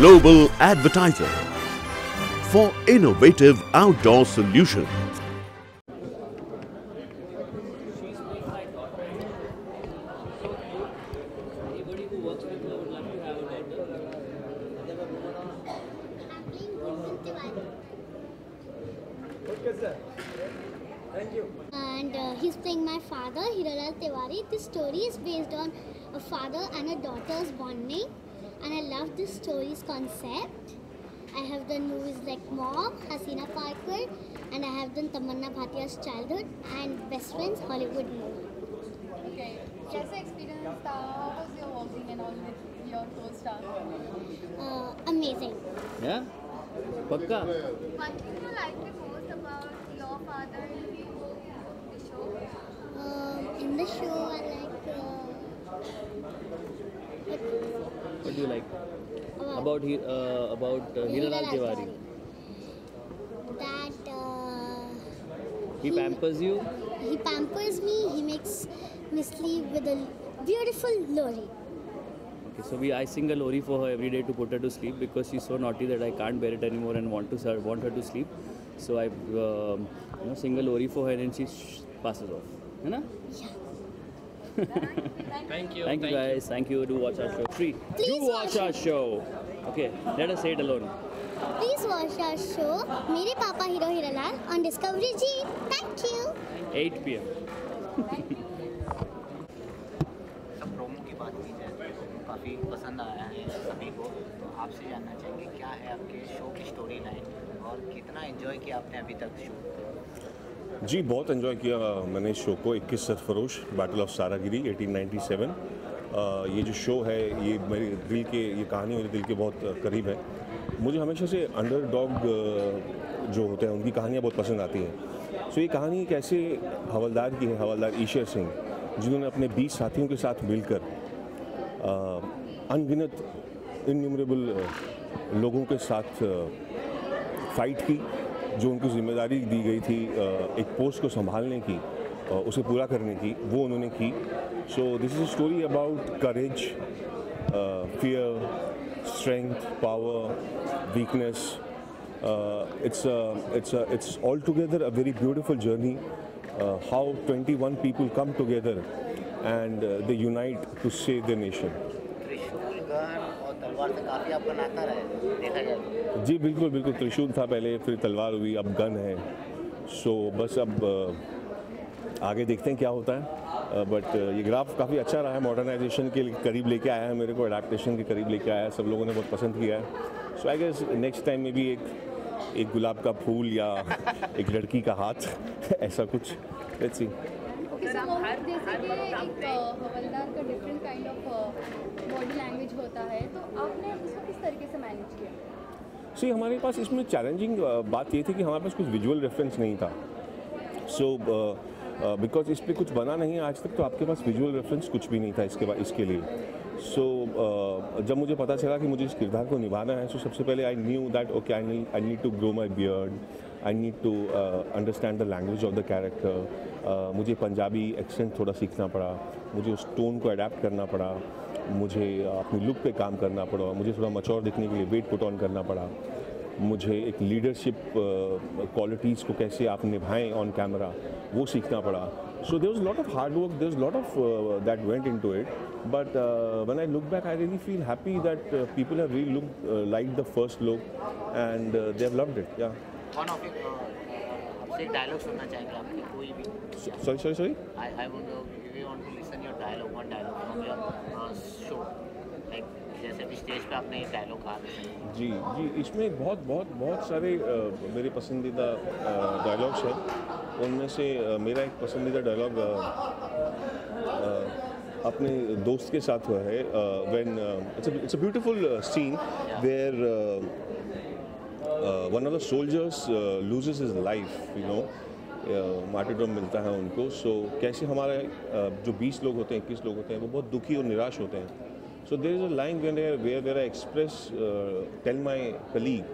global advertiser for innovative outdoor solutions. And he's playing my father, Hiralal Tiwari. This story is based on a father and a daughter's bonding, and I love this story's concept. I have done movies like Mom, Hasina Parker, and I have done Tamanna Bhatia's Childhood and Best Friends Hollywood movie. Okay, कैसा experience था? How was your working and all with your co-star? Amazing. Yeah? Pakka? One thing you like the most about your father in the show? In the show, I like. What do you like? About Hiralal Tiwari? That He pampers you? he pampers me. He makes me sleep with a beautiful lorry. Okay, so I sing a lorry for her every day to put her to sleep because she's so naughty that I can't bear it anymore and want her to sleep. So I sing a lorry for her and she passes off. है ना? Thank you. Thank you guys. Thank you. Do watch our show. Free. Please Do watch our show. Okay, let us say it alone. Please watch our show, Mere Papa Hero Hiralal on Discovery G. Thank you. 8 p.m. सब promo की बात की जाए तो काफ़ी पसंद आया है सभी को, तो आपसे जानना चाहेंगे क्या है आपके शो की स्टोरी लाइन और कितना एंजॉय किया आपने अभी तक शो? जी बहुत एंजॉय किया मैंने इस शो को। 21 सरफरोश बैटल ऑफ सारागिरी 1897। ये जो शो है ये मेरे दिल के, ये कहानी मेरे दिल के बहुत करीब है। मुझे हमेशा से अंडरडॉग जो होते हैं उनकी कहानियाँ बहुत पसंद आती हैं। सो ये कहानी एक ऐसे हवलदार की है, हवलदार ईश्वर सिंह, जिन्होंने अपने 20 साथियों के साथ मिलकर अनगिनत इन्यूमरेबल लोगों के साथ फाइट की। जो उनको जिम्मेदारी दी गई थी एक पोस्ट को संभालने की, उसे पूरा करने की, वो उन्होंने की। So this is a story about courage, fear, strength, power, weakness. It's altogether a very beautiful journey. How 21 people come together and they unite to save their nation. त्रिशूल, गन और तलवार से काफ़ी आपका नाता रहा है देखा जाए तो। जी बिल्कुल बिल्कुल, त्रिशूल था पहले, फिर तलवार हुई, अब गन है। सो बस अब आगे देखते हैं क्या होता है। बट ये ग्राफ काफ़ी अच्छा रहा है, मॉडर्नाइजेशन के करीब लेके आया है मेरे को, एडेप्टेशन के करीब लेके आया है, सब लोगों ने बहुत पसंद किया है। सो आई गेस नेक्स्ट टाइम में भी एक गुलाब का फूल या एक लड़की का हाथ ऐसा कुछ, लेट्स सी। जैसे कि एक हवलदार का different kind of body language होता है, तो आपने उसको किस तरीके से मैनेज किया? सी हमारे पास इसमें चैलेंजिंग बात ये थी कि हमारे पास कुछ विजुअल रेफरेंस नहीं था। सो बिकॉज इस पर कुछ बना नहीं आज तक, तो आपके पास विजुअल रेफरेंस कुछ भी नहीं था इसके लिए। सो जब मुझे पता चला कि मुझे इस किरदार को निभाना है, तो सबसे पहले I knew that okay I need to grow my beard, I need to understand the language of the character. मुझे पंजाबी एक्सेंट थोड़ा सीखना पड़ा, मुझे उस टोन को अडेप्ट करना पड़ा, मुझे अपनी लुक पे काम करना पड़ा, मुझे थोड़ा मैच्योर दिखने के लिए वेट पुट ऑन करना पड़ा, मुझे एक लीडरशिप क्वालिटीज़ को कैसे आप निभाएं ऑन कैमरा वो सीखना पड़ा। So there was a lot of hard work, there was a lot of that went into it, but when I look back I really feel happy that people have really liked the first look and they have loved it. Yeah. One of आपसे एक dialogue सुनना चाहेंगे आपके कोई भी? Sorry? I want to listen your dialogue, one dialogue from your show, like जैसे भी stage पे आपने एक डायलॉग कहा था। जी, इसमें बहुत सारे मेरे पसंदीदा डायलॉग्स हैं। उनमें से मेरा एक पसंदीदा डायलॉग अपने दोस्त के साथ हुआ है। When it's a beautiful scene where one of the soldiers loses his life, you know, martyrdom मिलता है उनको। सो कैसे हमारे जो 20 लोग होते हैं, 21 लोग होते हैं, वो बहुत दुखी और निराश होते हैं। So there is a line where I express tell my colleague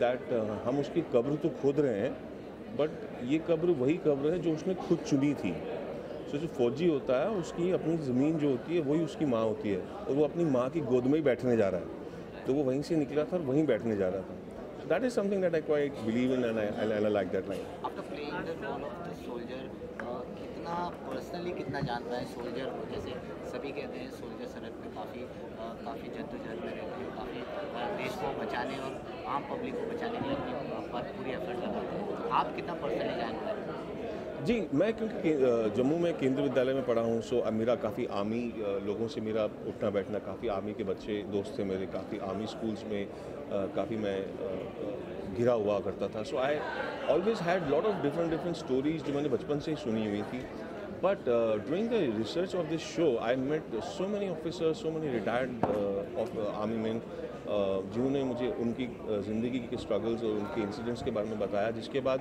that हम उसकी कब्र तो खोद रहे हैं, बट ये कब्र वही कब्र है जो उसने खुद चुनी थी। So जो फौजी होता है उसकी अपनी ज़मीन जो होती है वही उसकी माँ होती है, और वो अपनी माँ की गोद में ही बैठने जा रहा है। तो वो वहीं से निकला था और वहीं बैठने जा रहा था. That is something that I quite believe in and I like that line. After playing the role of the soldier कितना पर्सनली कितना जानता है सोल्जर को? जैसे सभी कहते हैं सोल्जर सरहद में काफ़ी जद्दोजहद में रहते हैं, काफ़ी देश को बचाने और आम पब्लिक को बचाने के लिए अपनी पूरी एफर्ट लगाते हैं. आप कितना पर्सनली जानते हैं? जी, मैं क्योंकि जम्मू में केंद्रीय विद्यालय में पढ़ा हूँ, सो मेरा काफ़ी आर्मी लोगों से मेरा उठना बैठना, काफ़ी आर्मी के बच्चे दोस्त थे मेरे, काफ़ी आर्मी स्कूल्स में काफ़ी मैं घिरा हुआ करता था. So I always had lot of different stories जो मैंने बचपन से ही सुनी हुई थी. But during the research of this show I met so many officers, so many retired of army man जिन्होंने मुझे उनकी ज़िंदगी के स्ट्रगल्स और उनके इंसिडेंट्स के बारे में बताया, जिसके बाद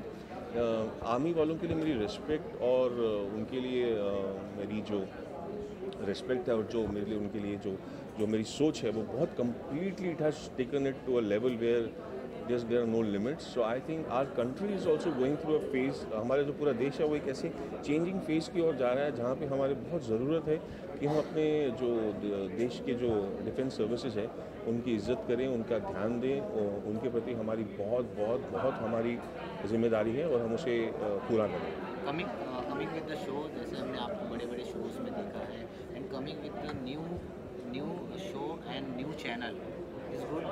आर्मी वालों के लिए मेरी रिस्पेक्ट और उनके लिए मेरी जो रिस्पेक्ट है और जो मेरे लिए उनके लिए जो मेरी सोच है वो बहुत completely it has taken it to a level where there are no limits. So I think our country is also going through a phase. हमारा जो पूरा देश है वो एक ऐसे चेंजिंग फेज़ की ओर जा रहा है जहाँ पे हमारे बहुत ज़रूरत है कि हम अपने जो देश के जो डिफेंस सर्विसेज है उनकी इज़्ज़त करें, उनका ध्यान दें, और उनके प्रति हमारी बहुत हमारी जिम्मेदारी है और हम उसे पूरा करें. कमिंग विद द शो, जैसे हमने आपको बड़े शोज़ में देखा है, and coming with the new show and new channel is good.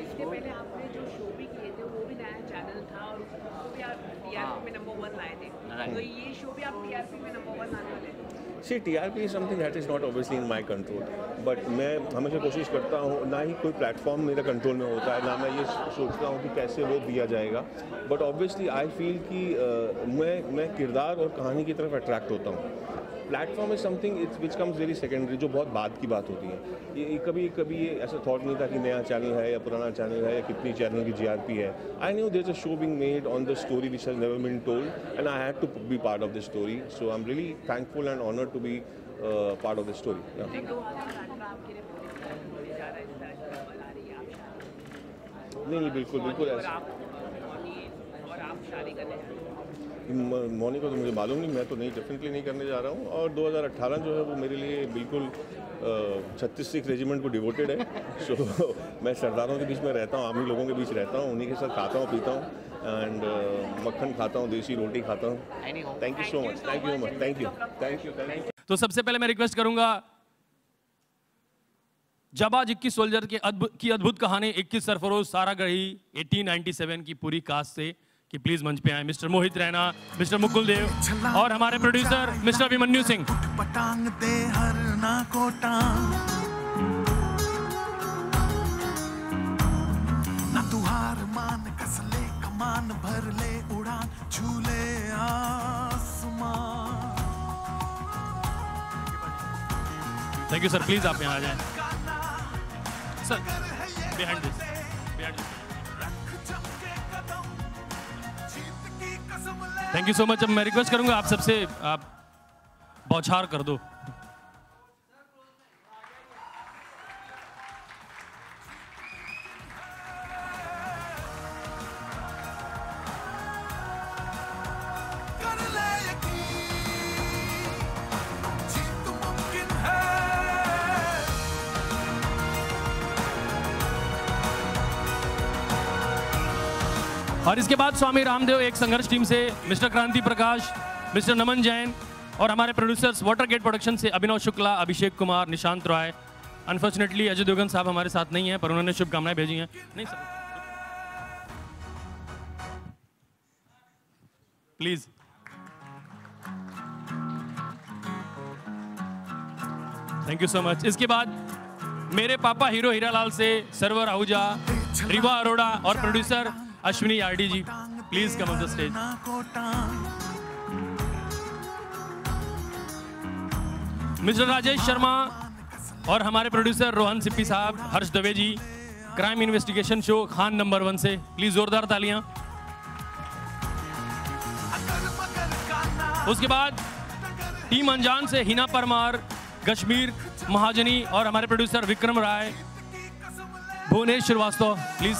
इसके पहले आपने जो शो भी किए थे वो भी नया चैनल था और वो भी आप टीआरपी में नंबर 1 लाए थे. तो ये शो भी आप टीआरपी में नंबर 1 लाने वाले हैं? See, TRP is something that is not obviously in my control, but मैं हमेशा कोशिश करता हूँ, ना ही कोई प्लेटफॉर्म मेरे कंट्रोल में होता है, ना मैं ये सोचता हूँ कि कैसे वो दिया जाएगा. बट ऑब्वियसली आई फील कि मैं किरदार और कहानी की तरफ अट्रैक्ट होता हूँ. Platform is something which comes very secondary, जो बहुत बाद की बात होती है. ये कभी ये ऐसा थॉट नहीं था कि नया चैनल है या पुराना चैनल है या कितनी चैनल की GRP है. I knew there is a show being made on the story which has never been told and I had to be part of the story. So I am really thankful and honoured to be part of the story. नहीं, बिल्कुल ऐसा. मौनी को तो मुझे मालूम नहीं, मैं तो नहीं, डेफिनेटली नहीं करने जा रहा हूँ. और 2018 जो है वो मेरे लिए बिल्कुल 36 रेजिमेंट को डिवोटेड है. सो मैं सरदारों के बीच में रहता हूँ, आर्मी लोगों के बीच रहता हूँ, उन्हीं के साथ खाता हूँ पीता हूँ एंड मक्खन खाता हूँ, देसी रोटी खाता हूँ. Thank you so much. Thank you. तो सबसे पहले मैं रिक्वेस्ट करूंगा, जाबाज 21 सोल्जर की अद्भुत कहानी 21 सरफरोश सारागढ़ी 1897 की पूरी कास्ट से कि प्लीज मंच पे आए मिस्टर मोहित रैना, मिस्टर मुकुल देव और हमारे प्रोड्यूसर मिस्टर अभिमन्यु सिंह. पटांग दे हर ना को टांग ना तुहार मान कसले कमान भर ले उड़ान झूले आसमान. थैंक यू सर, प्लीज आप यहाँ आ जाएं sir. Behind this. Thank you so much. अब मैं रिक्वेस्ट करूंगा आप सबसे, आप बौछार कर दो. और इसके बाद स्वामी रामदेव एक संघर्ष टीम से, मिस्टर क्रांति प्रकाश, मिस्टर नमन जैन और हमारे प्रोड्यूसर्स वाटर गेट प्रोडक्शन से अभिनव शुक्ला, अभिषेक कुमार, निशांत रॉय. अनफॉर्चुनेटली अजय देवगन साहब हमारे साथ नहीं हैं, पर उन्होंने शुभकामनाएं भेजी हैं. नहीं sir, please. Thank you so much. इसके बाद मेरे पापा हीरो हीरालाल से सरवर आहूजा, रिवा अरोड़ा और producer Ashwini Yardi ji, please come on the stage. Mister Rajesh Sharma और हमारे प्रोड्यूसर रोहन सिप्पी साहब, Harsh Dave ji, crime investigation show Khan number 1 से, प्लीज जोरदार तालियां. उसके बाद टीम अनजान से हिना परमार, कश्मीर महाजनी और हमारे producer Vikram Rai, Bhuvnesh Srivastava, please.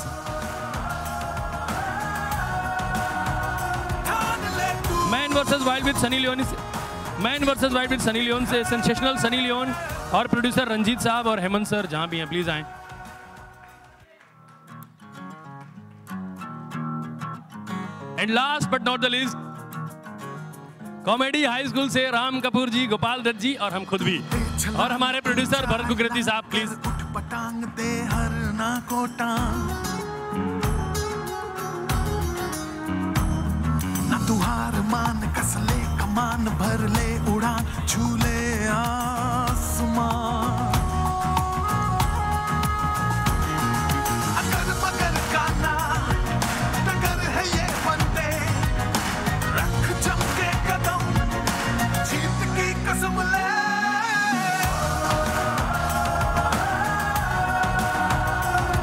Man versus wild with Sunny Leone से सेंसेशनल सनी लियोन और प्रोड्यूसर रंजीत साहब और हेमंत सर जहां भी हैं प्लीज आएं. And last but not the least, comedy high school से राम कपूर जी, गोपाल दत्त जी और हम खुद भी, और हमारे प्रोड्यूसर भरत कुकरेती साहब, प्लीज। पटांग दे हर ना कोटा ना तुहार मान कसले कमान भर ले उड़ान झूले आसमान अगर मगर का ना टगर है ये बंदे रख जम के कदम जीत की कसम ले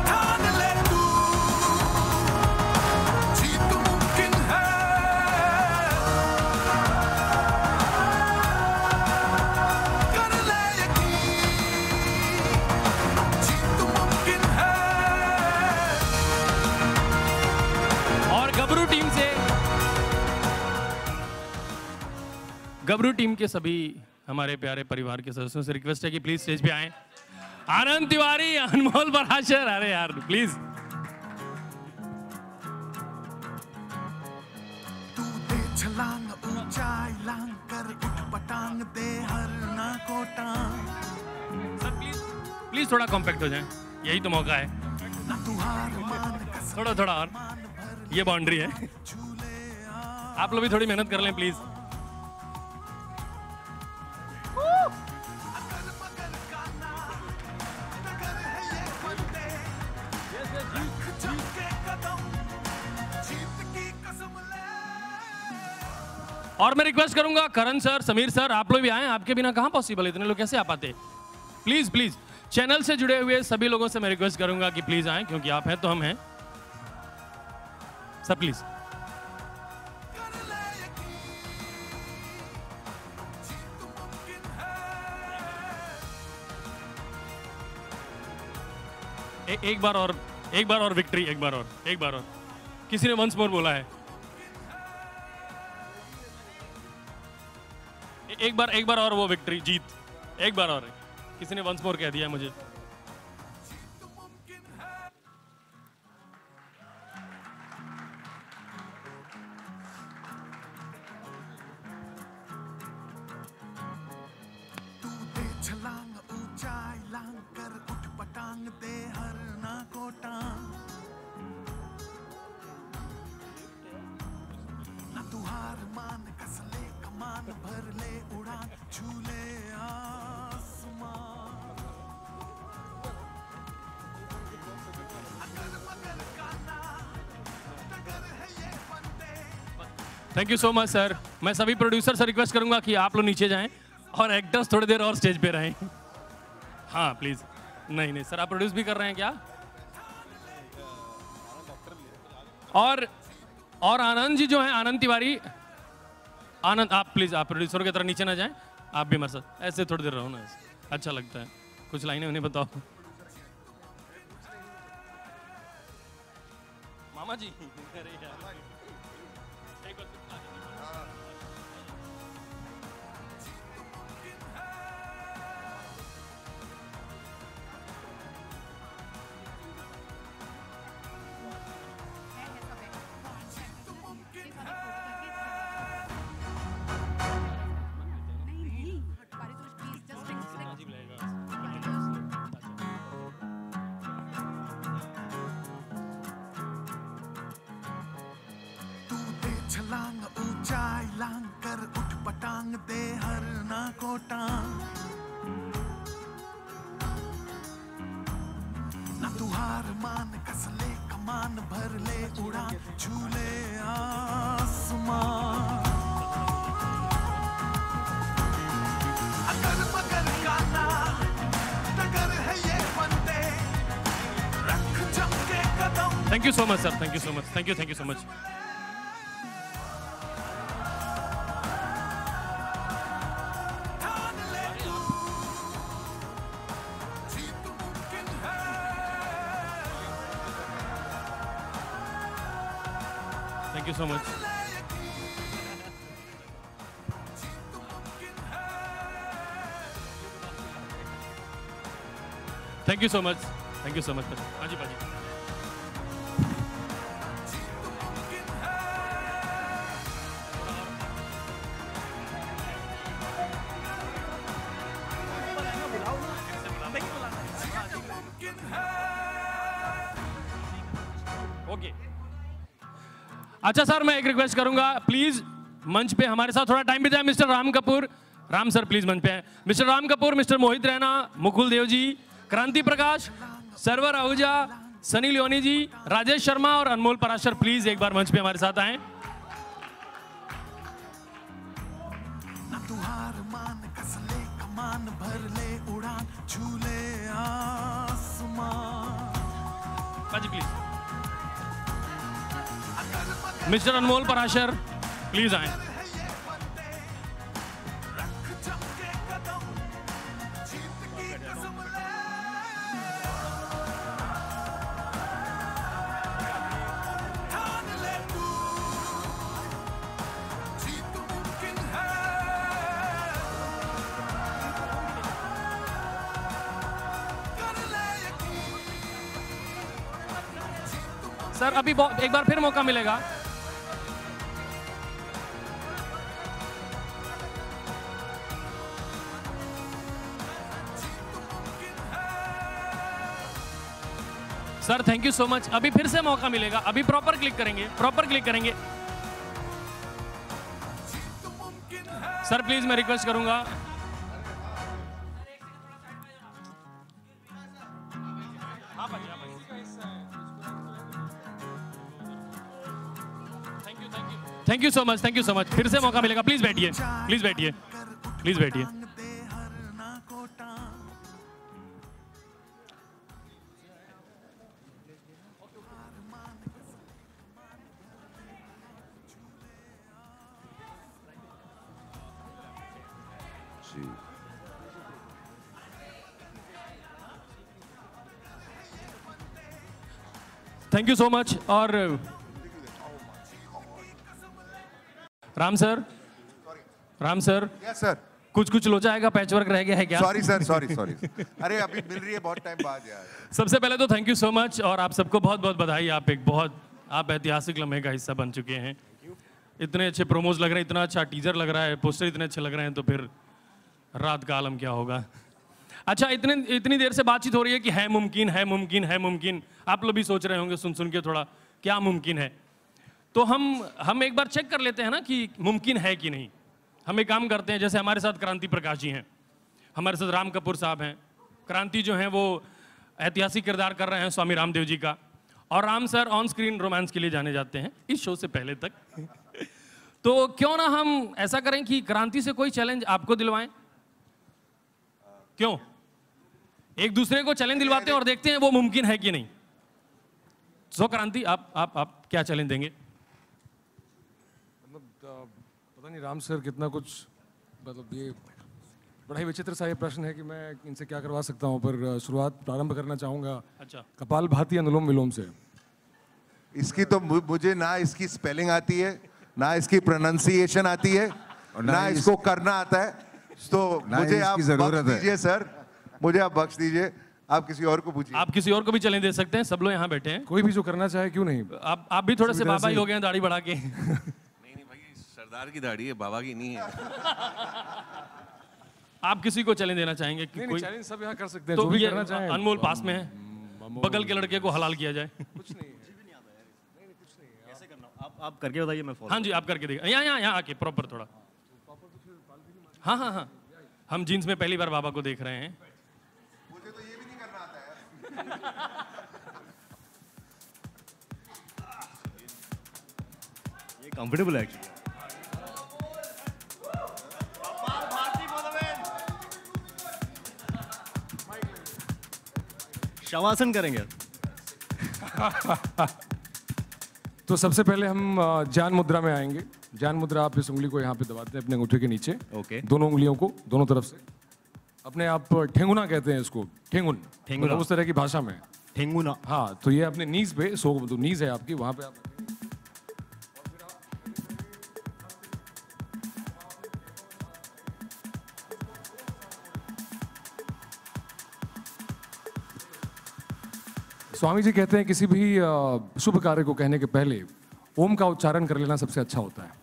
ठान ले तू जीत मुमकिन है कर ले यकीन जीत मुमकिन है। और गबरू टीम के सभी हमारे प्यारे परिवार के सदस्यों से रिक्वेस्ट है कि प्लीज स्टेज पे आएं। आनंद तिवारी, अनमोल पराशर, अरे यार प्लीज। तू दे छलांग ऊंचाई लांग कर उठ पटांग दे हर ना कोटा सर प्लीज थोड़ा कॉम्पैक्ट हो जाए, यही तो मौका है। ना तुहार मान कसले थोड़ा और, ये बाउंड्री है। आप लोग भी थोड़ी मेहनत कर लें प्लीज। और मैं रिक्वेस्ट करूंगा करण सर, समीर सर, आप लोग भी आए। आपके बिना कहां पॉसिबल है, इतने लोग कैसे आ पाते? प्लीज प्लीज चैनल से जुड़े हुए सभी लोगों से मैं रिक्वेस्ट करूंगा कि प्लीज आए, क्योंकि आप हैं तो हम हैं सर, प्लीज। एक बार और विक्ट्री, एक बार और। किसी ने वंस मोर बोला है। एक बार और वो विक्ट्री, जीत। एक बार और किसी ने वंस मोर कह दिया मुझे। तू दे छलांग ऊंचाई लांग कर उठ पटांग दे हर ना कोटा ना तुहार मान कसले कमान भर ले उड़ान झूले आसमान अगर मगर का ना टगर है ये बंदे। Thank you so much sir. मैं सभी प्रोड्यूसर से रिक्वेस्ट करूंगा कि आप लोग नीचे जाएं और एक्टर्स थोड़ी देर और स्टेज पे रहें। हाँ प्लीज। नहीं सर, आप प्रोड्यूस भी कर रहे हैं क्या? और आनंद जी जो हैं, आनंद तिवारी, आनंद आप प्लीज, आप प्रोड्यूसर की तरह नीचे ना जाएं। आप भी हमारे साथ ऐसे थोड़ी देर रहो ना, अच्छा लगता है। कुछ लाइनें उन्हें बताओ। मामा जी, अरे यार छलांग ऊंचाई लांग कर उठ पटांग दे हर ना कोटा ना तुहार मान कसले कमान भर ले उड़ान झूले आसमान अगर मगर का ना टगर है ये बंदे रख जम के कदम। Thank you so much sir, thank you so much, thank you so much. Thank you so much. Thank you so much. Thank you so much. हाँ जी, अच्छा सर, मैं एक रिक्वेस्ट करूंगा, प्लीज मंच पे हमारे साथ थोड़ा टाइम बिताएं mister Ram Kapoor. Ram sir please मंच पे हैं। मिस्टर राम कपूर, मिस्टर मोहित रैना, मुकुल देव जी, क्रांति प्रकाश, सर्वर आहूजा, सनी लियोनी जी, राजेश शर्मा और अनमोल पराशर प्लीज एक बार मंच पे हमारे साथ आए। तुहार मान कसले कमान भर ले उड़ान झूले आसमान। Please mister Anmol Parashar please आए। सर अभी एक बार फिर मौका मिलेगा। Sir thank you so much, अभी फिर से मौका मिलेगा, अभी प्रॉपर क्लिक करेंगे, प्रॉपर क्लिक करेंगे। सर प्लीज मैं रिक्वेस्ट करूंगा। Thank you so much, thank you so much, फिर से मौका मिलेगा। प्लीज बैठिए, प्लीज बैठिए, प्लीज बैठिए। Thank you so much. और Ram sir, Ram sir, yes sir, कुछ लोचा पैच वर्क रह गया है क्या? Sorry sir, sorry sorry. अरे अभी मिल रही है बहुत टाइम बाद यार। सबसे पहले तो थैंक यू सो मच और आप सबको बहुत बहुत बधाई। आप ऐतिहासिक लम्हे का हिस्सा बन चुके हैं। इतने अच्छे प्रोमोज लग रहे हैं, इतना अच्छा टीजर लग रहा है, पोस्टर इतने अच्छे लग रहे हैं, तो फिर रात का आलम क्या होगा। अच्छा, इतनी देर से बातचीत हो रही है कि है मुमकिन, है मुमकिन, है मुमकिन। आप लोग भी सोच रहे होंगे सुन के थोड़ा क्या मुमकिन है। तो हम एक बार चेक कर लेते हैं ना कि मुमकिन है कि नहीं। हम एक काम करते हैं, जैसे हमारे साथ क्रांति प्रकाश जी हैं, हमारे साथ राम कपूर साहब हैं। क्रांति जो हैं वो ऐतिहासिक किरदार कर रहे हैं स्वामी रामदेव जी का, और Ram sir on screen romance के लिए जाने जाते हैं इस शो से पहले तक। तो क्यों ना हम ऐसा करें कि क्रांति से कोई चैलेंज आपको दिलवाएं। क्यों? एक दूसरे को चैलेंज दिलवाते हैं और देखते हैं वो मुमकिन है कि नहीं। सो क्रांति, आप क्या चैलेंज देंगे? पता नहीं राम सर कितना कुछ, मतलब ये बड़ा ही विचित्र सा ये प्रश्न है कि मैं इनसे क्या करवा सकता हूँ, पर शुरुआत प्रारंभ करना चाहूँगा अच्छा कपालभाति अनुलोम विलोम से। इसकी तो मुझे ना इसकी स्पेलिंग आती है, ना इसकी प्रोनाउंसिएशन आती है, ना इसको करना आता है। तो मुझे आप बख्श दीजिए सर, मुझे आप बख्श दीजिए। आप किसी और को पूछिए। आप किसी और को भी चैलेंज दे सकते हैं, सब लोग यहाँ बैठे हैं। कोई भी जो करना चाहे क्यों नहीं। आप भी थोड़े से बाबा ही हो गए हैं दाढ़ी बढ़ा के। नहीं भाई, सरदार की दाढ़ी है, बाबा की नहीं है। आप किसी को चैलेंज देना चाहेंगे कि कोई चैलेंज सब यहाँ कर सकते हैं, तो जो भी ये करना चाहें। अनमोल पास में है, बगल के लड़के को हलाल किया जाए। कुछ नहीं आप करके बताइए, मैं फॉलो। हाँ जी, आप करके देखिए। यहाँ आके प्रॉपर थोड़ा। हाँ, हम जीन्स में पहली बार बाबा को देख रहे हैं। मुझे तो ये भी नहीं करना आता है। ये कंफर्टेबल है एक्चुअली। शवासन करेंगे। तो सबसे पहले हम ज्ञान मुद्रा में आएंगे। ज्ञान मुद्रा, आप इस उंगली को यहाँ पे दबाते हैं अपने अंगूठे के नीचे। ओके। दोनों उंगलियों को दोनों तरफ से अपने आप ठेंगुना कहते हैं इसको, ठेंगुन, ठेंगुना उस तरह की भाषा में ठेंगुना। हाँ, तो ये अपने नीज पे, सो तो नीज है आपकी, वहाँ पे आप स्वामी जी कहते हैं किसी भी शुभ कार्य को कहने के पहले ओम का उच्चारण कर लेना सबसे अच्छा होता है।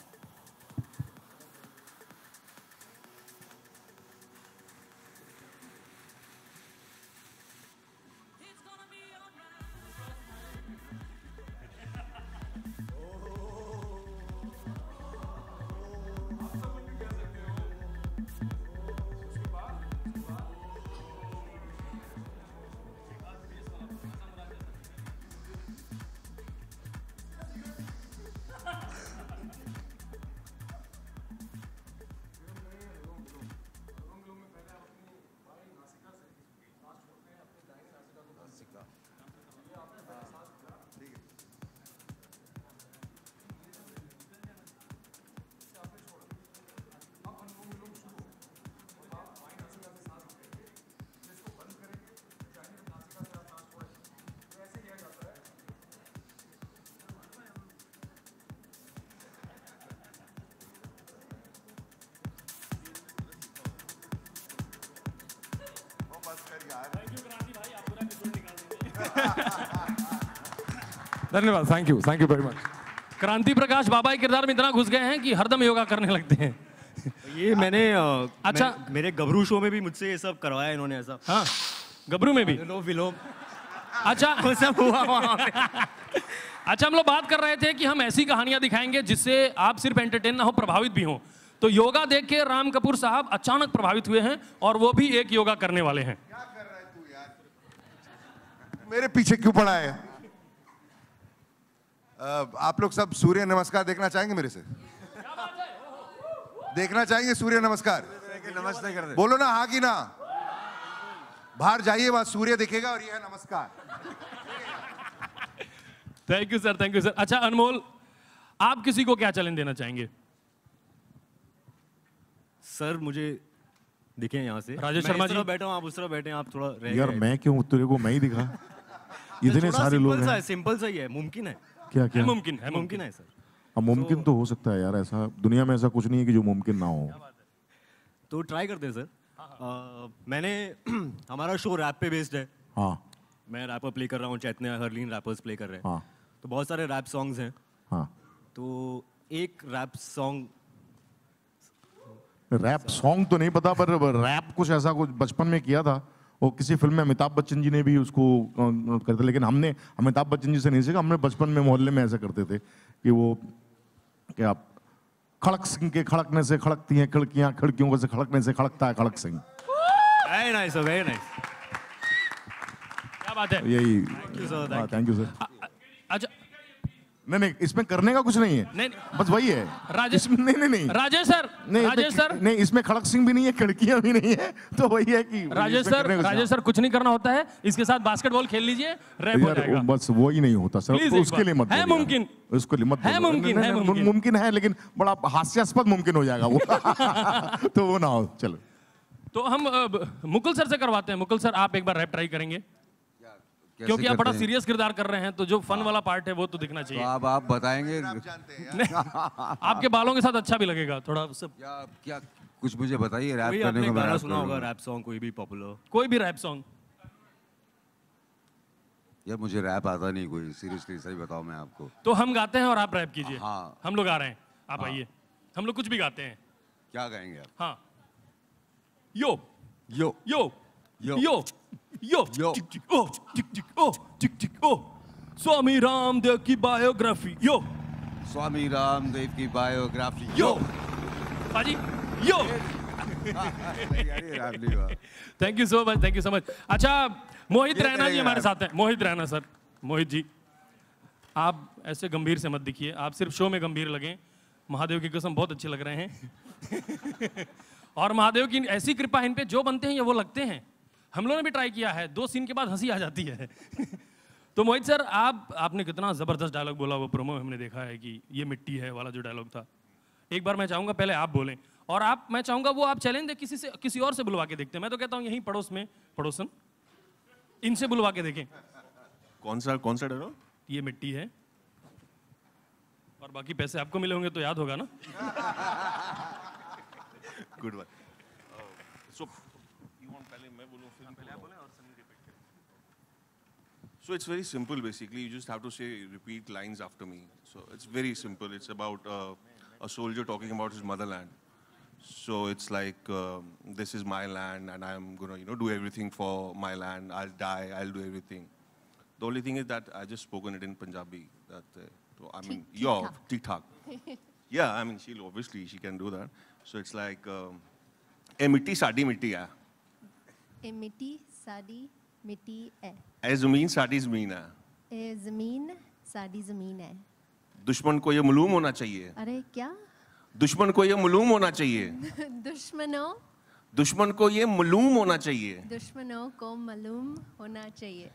धन्यवाद, थैंक यू वेरी मच। क्रांति प्रकाश बाबा के किरदार में इतना घुस गए हैं कि हरदम योगा करने लगते हैं। ये मैंने अच्छा मेरे गबरू शो में भी मुझसे ये सब करवाया इन्होंने ऐसा। हाँ गबरू में भी विलोम। अच्छा वो सब हुआ वहाँ पे। अच्छा हम लोग बात कर रहे थे कि हम ऐसी कहानियां दिखाएंगे जिससे आप सिर्फ एंटरटेन ना हो, प्रभावित भी हो। तो योगा देख के राम कपूर साहब अचानक प्रभावित हुए हैं और वो भी एक योगा करने वाले हैं। क्या कर रहा है तू यार? मेरे पीछे क्यों पड़ा है? आप लोग सब सूर्य नमस्कार देखना चाहेंगे मेरे से? देखना चाहेंगे सूर्य नमस्कार? नमस्ते कर दे। बोलो ना हाँ कि ना। बाहर जाइए, वहां सूर्य दिखेगा और ये है नमस्कार। Thank you sir, thank you sir. अच्छा अनमोल, आप किसी को क्या चैलेंज देना चाहेंगे? सर मुझे दिखे यहाँ से। राजेश शर्मा जी बैठा हूँ, आप उस तरह बैठे हैं, आप थोड़ा यार मैं क्यों, तेरे को मैं ही दिखा? इतने सारे लोग हैं। सिंपल सा ही है, मुमकिन है। क्या क्या मुमकिन है सर। अब मुमकिन तो हो सकता है यार, ऐसा दुनिया में ऐसा कुछ नहीं है कि जो मुमकिन ना हो। तो ट्राई करते हैं सर। मैंने हमारा शो रैप पे बेस्ड है। हाँ मैं रैपर प्ले कर रहा हूँ, चैतन्य हरलीन रैपर्स प्ले कर रहे हैं। हाँ तो बहुत सारे रैप सॉन्ग्स हैं। हाँ तो एक रैप सॉन्ग तो नहीं पता, पर रैप कुछ ऐसा कुछ बचपन में किया था। वो किसी फिल्म में अमिताभ बच्चन जी ने भी उसको करते, लेकिन हमने अमिताभ बच्चन जी से नहीं सीखा। हमने बचपन में मोहल्ले में ऐसा करते थे कि वो क्या खड़क सिंह के खड़कने से खड़कती हैं खिड़कियां, खिड़कियों से खड़कने से खड़कता है Khadak Singh. Very nice, very nice. क्या बात है। यही थैंक यू सर। अच्छा नहीं इसमें करने का कुछ नहीं है। नहीं बस वही है। राजेश नहीं राजेश सर, राजेश सर नहीं, इसमें खड़क सिंह भी नहीं है, खिड़कियां भी नहीं है, तो वही है कि राजेश सर कुछ नहीं करना होता है, इसके साथ बास्केटबॉल खेल लीजिए, रैप हो जाएगा। बस वही नहीं होता सर, तो उसके लिए मत है मुमकिन, उसके लिए मत है मुमकिन है, लेकिन बड़ा हास्यास्पद मुमकिन हो जाएगा वो। तो वो ना हो। चलो तो हम मुकुल सर से करवाते हैं। मुकुल सर आप एक बार रैप ट्राई करेंगे, क्योंकि आप बड़ा सीरियस किरदार कर रहे हैं, तो जो फन वाला पार्ट है वो तो दिखना चाहिए। तो आप बताएंगे। आपके बालों के साथ अच्छा भी लगेगा थोड़ा सब। क्या कुछ मुझे बताइए रैप करने को। गाना सुना होगा रैप सॉन्ग, कोई भी पॉपुलर, कोई भी रैप सॉन्ग। यार मुझे रैप आता नहीं कोई, सीरियसली सही बताओ मैं आपको। तो हम गाते हैं और आप रैप कीजिए। हाँ हम लोग आ रहे हैं, आप आइए। हम लोग कुछ भी गाते हैं। क्या गाएंगे आप? हाँ यो यो यो यो यो यो यो ओ ओ ओ स्वामी रामदेव की बायोग्राफी यो, स्वामी रामदेव की बायोग्राफी यो पाजी yo. Thank you so much, thank you so much. अच्छा मोहित रैना जी हमारे साथ हैं। मोहित रैना सर, मोहित जी आप ऐसे गंभीर से मत दिखिए, आप सिर्फ शो में गंभीर लगें। महादेव की कसम बहुत अच्छे लग रहे हैं। और महादेव की ऐसी कृपा इन पे, जो बनते हैं ये वो लगते हैं। हम लोगों ने भी ट्राई किया है, 2 सीन के बाद हंसी आ जाती है। तो मोहित सर आपने कितना जबरदस्त डायलॉग बोला, वो प्रोमो में हमने देखा है कि ये मिट्टी है वाला जो डायलॉग था। एक बार मैं चाहूंगा पहले आप बोलें, और मैं चाहूंगा वो आप चैलेंज दे किसी और से बुलवा के देखते हैं। मैं तो कहता हूँ यहीं पड़ोसन इनसे बुलवा के देखें। कौन सा डायलॉग? ये मिट्टी है और बाकी पैसे आपको मिले होंगे तो याद होगा ना। Good one. So you want पहले मैं बोलूं फिर पहले आप बोलें और सनी रिपीट करें? So it's very simple basically. You just have to repeat lines after me. So it's very simple. It's about a soldier talking about his motherland. So it's like this is my land and I'm gonna do everything for my land. I'll die. I'll do everything. The only thing is that I just spoken it in Punjabi. So I mean, tik tak. Yeah, I mean obviously she can do that. So it's like ए मिट्टी साडी मिट्टी है, ए मिट्टी साडी मिट्टी है, ए ज़मीन साडी ज़मीन है, ए ज़मीन साडी ज़मीन है। दुश्मन को ये मालूम होना चाहिए। अरे क्या? दुश्मन को ये मालूम होना चाहिए। दुश्मन को ये मालूम होना चाहिए। दुश्मनों को मालूम होना चाहिए।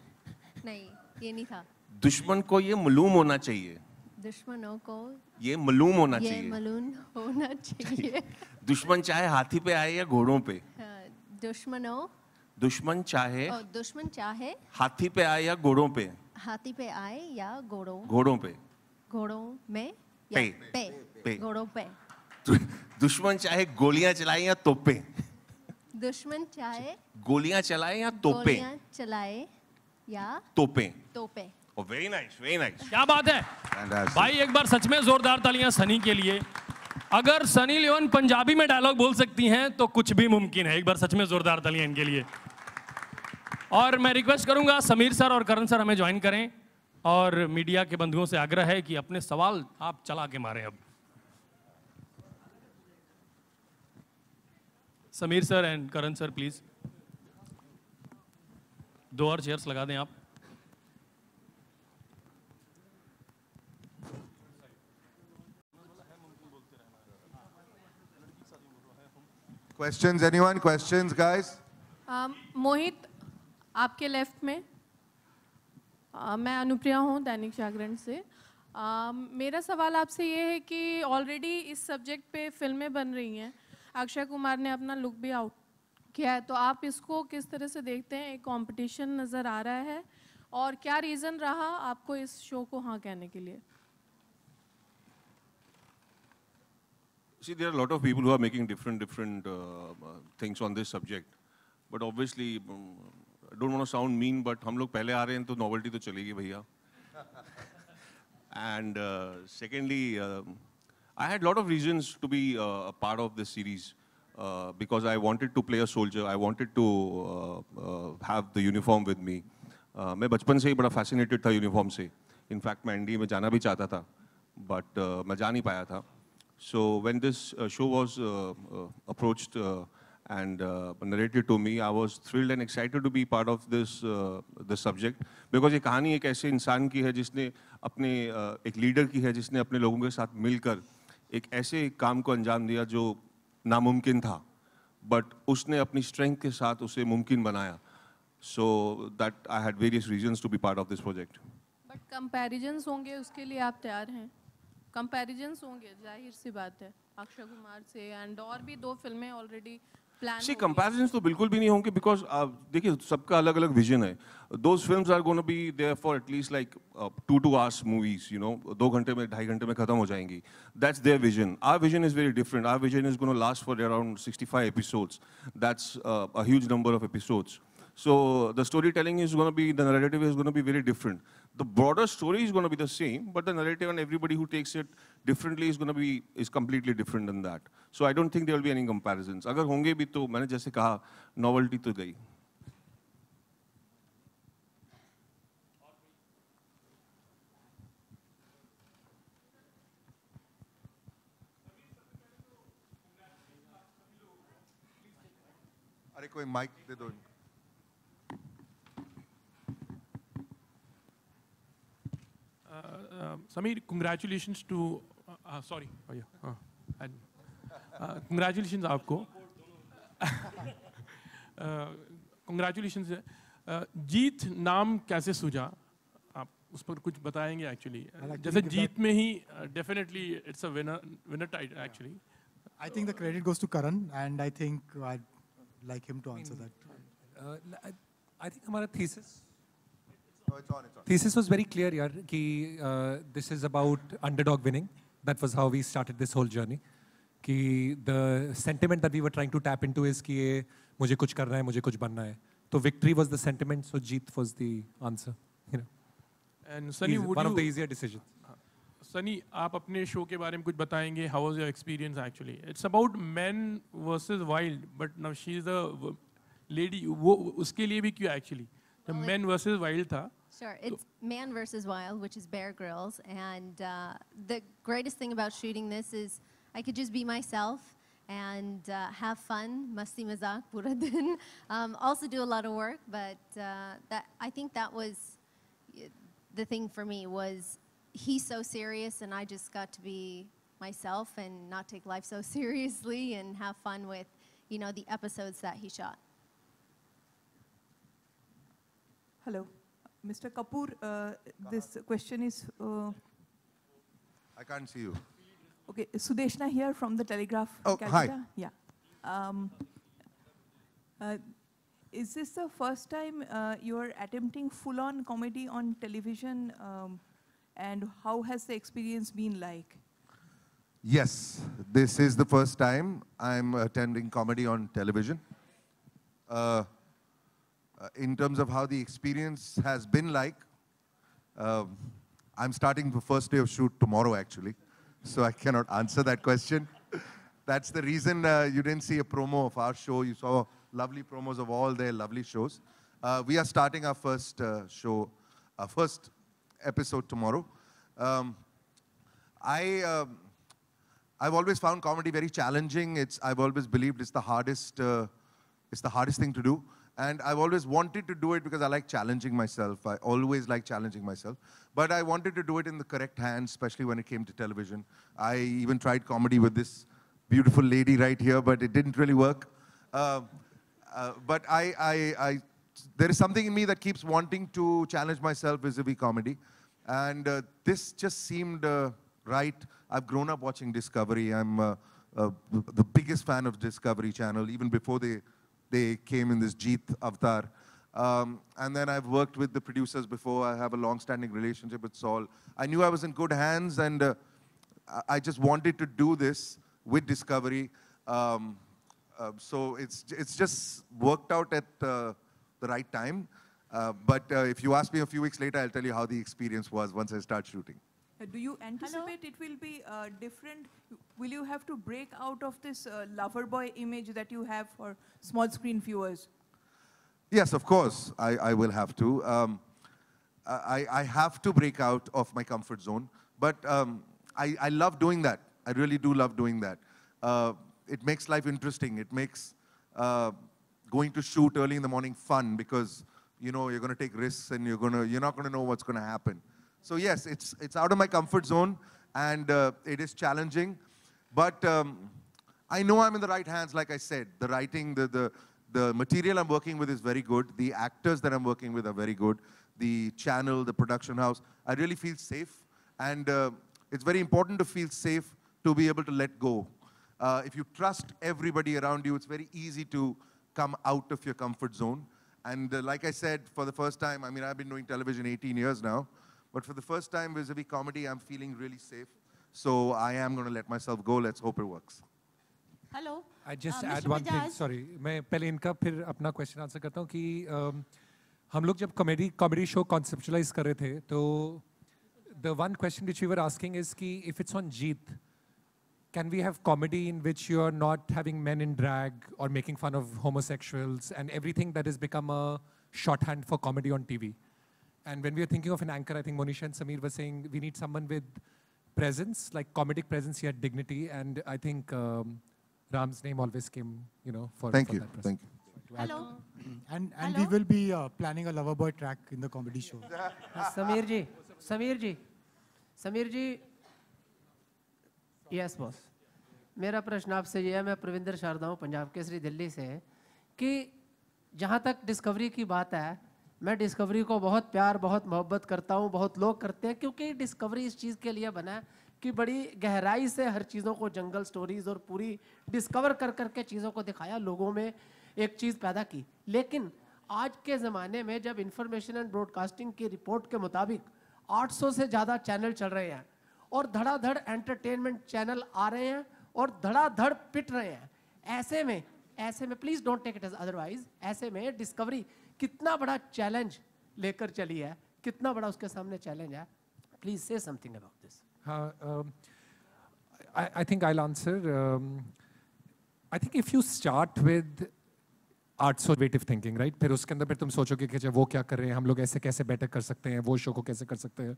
नहीं ये नहीं था। दुश्मन को ये मालूम होना चाहिए। दुश्मनों को ये मालूम होना चाहिए। ये मालूम होना चाहिए। दुश्मन चाहे हाथी पे आए या घोड़ों पे। दुश्मन चाहे हाथी पे आए या घोड़ों पे। हाथी पे आए या घोड़ों पे। घोड़ों में पे घोड़ों पे। दुश्मन चाहे गोलियां चलाए या तोपे। दुश्मन चाहे गोलियां चलाए या तोपे? गोलियां चलाए या तोपे। तोपे। Oh, very nice, very nice. क्या बात है भाई, एक बार सच में जोरदार तालियां सनी के लिए। अगर सनी लियोन पंजाबी में डायलॉग बोल सकती हैं तो कुछ भी मुमकिन है। एक बार सच में जोरदार तालियां इनके लिए। और मैं रिक्वेस्ट करूंगा समीर सर और करण सर हमें ज्वाइन करें, और मीडिया के बंधुओं से आग्रह है कि अपने सवाल आप चला के मारें। अब Sameer sir and Karan sir please 2 और चेयर्स लगा दें आप। Questions, anyone? Questions, guys? मोहित, आपके लेफ्ट में। मैं अनुप्रिया हूँ दैनिक जागरण से। मेरा सवाल आपसे ये है कि ऑलरेडी इस सब्जेक्ट पे फिल्में बन रही हैं, अक्षय कुमार ने अपना लुक भी आउट किया है, तो आप इसको किस तरह से देखते हैं? एक कंपटीशन नज़र आ रहा है, और क्या रीज़न रहा आपको इस शो को हाँ कहने के लिए? See, there are a lot of people who are making different things on this subject, but obviously, I don't want to sound mean, but हम लोग पहले आ रहे हैं तो novelty तो चलेगी भैया. And secondly, I had a lot of reasons to be a part of this series because I wanted to play a soldier. I wanted to have the uniform with me. मैं बचपन से ही बड़ा fascinated था uniform से. In fact, मैं NDA में जाना भी चाहता था, but मैं जा नहीं पाया था. So when this show was approached and narrated to me, I was thrilled and excited to be part of this subject because ये कहानी एक ऐसे इंसान की है जिसने अपने एक लीडर की है जिसने अपने लोगों के साथ मिलकर एक ऐसे काम को अंजाम दिया जो नामुमकिन था, but उसने अपनी strength के साथ उसे मुमकिन बनाया. So that I had various reasons to be part of this project. But comparisons होंगे, उसके लिए आप तैयार हैं? Comparisons होंगे, जाहिर सी बात है, अक्षय कुमार से, and और भी 2 फिल्में already plan. See, comparisons तो बिल्कुल भी नहीं होंगे because देखिए सबका अलग-अलग vision है. Those films are going to be there for at least like 2 hours movies, you know, 2 घंटे में 2.5 घंटे में खत्म हो जाएंगी. That's their vision. Our vision is very different. Our vision is going to last for around 65 episodes. That's a huge number of episodes. So the storytelling is going to be, the narrative is going to be very different. The broader story is going to be the same, but the narrative and everybody who takes it differently is going to be, is completely different than that. So I don't think there will be any comparisons. अगर होंगे भी तो मैंने जैसे कहा, novelty तो गई. अरे कोई माइक दे दो. Sameer, congratulations to, sorry, congratulations आपको. Congratulations. जीत नाम कैसे सूझा? आप उस पर कुछ बताएंगे actually. जैसे जीत में ही definitely it's a winner title actually. I think the credit goes to Karan, and I think I'd like him to answer that. I think हमारा thesis was very clear यार कि this is about underdog winning. That was how we started this whole journey. कि the sentiment that we were trying to tap into is कि ये मुझे कुछ करना है, मुझे कुछ बनना है. तो victory was the sentiment, so Jeet was the answer. You know. And Sunny, would one you, of the easier decisions. Sunny, आप अपने शो के बारे में कुछ बताएंगे? How was your experience actually? It's about men versus wild, but now she's a lady. वो उसके लिए भी क्यों actually? The men versus wild था. Sure, it's Man versus Wild, which is Bear Grylls, and the greatest thing about shooting this is I could just be myself and have fun, masti mazak pura din. Also do a lot of work, but I think that was the thing for me was he's so serious and I just got to be myself and not take life so seriously and have fun with, you know, the episodes that he shot. Hello. Mr. Kapoor, this question is... I can't see you. Okay, Sudeshna here from The Telegraph. Oh, Calcutta. Hi. Yeah. Is this the first time you are attempting full-on comedy on television? And how has the experience been like? Yes, this is the first time I'm attending comedy on television. in terms of how the experience has been like, I'm starting the first day of shoot tomorrow actually, so I cannot answer that question. That's the reason you didn't see a promo of our show. You saw lovely promos of all their lovely shows. We are starting our first show, our first episode tomorrow. I've always found comedy very challenging. I've always believed it's the hardest thing to do. And I've always wanted to do it because I like challenging myself. I always like challenging myself. But I wanted to do it in the correct hands, especially when it came to television. I even tried comedy with this beautiful lady right here, but it didn't really work. But there is something in me that keeps wanting to challenge myself vis-a-vis comedy. And this just seemed right. I've grown up watching Discovery. I'm the biggest fan of Discovery Channel, even before they came in this Jeet avatar. And then I've worked with the producers before. I have a long-standing relationship with Saul. I knew I was in good hands, and I just wanted to do this with Discovery. So it's just worked out at the right time. But if you ask me a few weeks later, I'll tell you how the experience was once I start shooting. Do you anticipate it will be different? Will you have to break out of this lover boy image that you have for small screen viewers? Yes, of course, I will have to. I have to break out of my comfort zone, but I love doing that. I really do love doing that. It makes life interesting. It makes going to shoot early in the morning fun because you're going to take risks and you're not going to know what's going to happen. So yes, it's out of my comfort zone and it is challenging, but I know I'm in the right hands. Like I said, the writing, the material I'm working with is very good. The actors that I'm working with are very good. The channel, the production house, I really feel safe. And it's very important to feel safe to be able to let go. If you trust everybody around you, it's very easy to come out of your comfort zone. And like I said, for the first time, I mean, I've been doing television 18 years now, but for the first time vis-a-vis comedy, I'm feeling really safe. So I am going to let myself go. Let's hope it works. Hello. I just add one thing. Sorry, मैं पहले इनका फिर अपना question answer करता हूँ कि हम लोग जब comedy show conceptualize कर रहे थे, तो the one question which we were asking is कि if it's on Jeet, can we have comedy in which you are not having men in drag or making fun of homosexuals and everything that has become a shorthand for comedy on TV? And when we are thinking of an anchor, I think Monisha and Samir were saying we need someone with presence, like comedic presence yet dignity. And I think Ram's name always came, for Thank you. that person. Thank you. Hello. And we will be planning a Loverboy track in the comedy show. Samir ji. Yes, boss. मेरा प्रश्न आपसे ये है, मैं प्रविंदर शारदा हूँ, पंजाब केसरी दिल्ली से, कि जहाँ तक डिस्कवरी की बात है, मैं डिस्कवरी को बहुत प्यार, बहुत मोहब्बत करता हूँ, बहुत लोग करते हैं, क्योंकि डिस्कवरी इस चीज़ के लिए बना है कि बड़ी गहराई से हर चीज़ों को, जंगल स्टोरीज और पूरी डिस्कवर कर करके चीज़ों को दिखाया, लोगों में एक चीज़ पैदा की. लेकिन आज के ज़माने में जब इंफॉर्मेशन एंड ब्रॉडकास्टिंग की रिपोर्ट के मुताबिक 800 से ज़्यादा चैनल चल रहे हैं और धड़ाधड़ एंटरटेनमेंट चैनल आ रहे हैं और धड़ाधड़ पिट रहे हैं, ऐसे में please don't take it as otherwise, ऐसे में डिस्कवरी कितना बड़ा चैलेंज लेकर चली है, कितना बड़ा उसके सामने चैलेंज है? प्लीज से something about this. I think I'll answer. I think if you start with arts-innovative thinking, right? फिर उसके अंदर फिर तुम सोचोगे कि वो क्या कर रहे हैं, हम लोग ऐसे कैसे बेटर कर सकते हैं, वो शो को कैसे कर सकते हैं.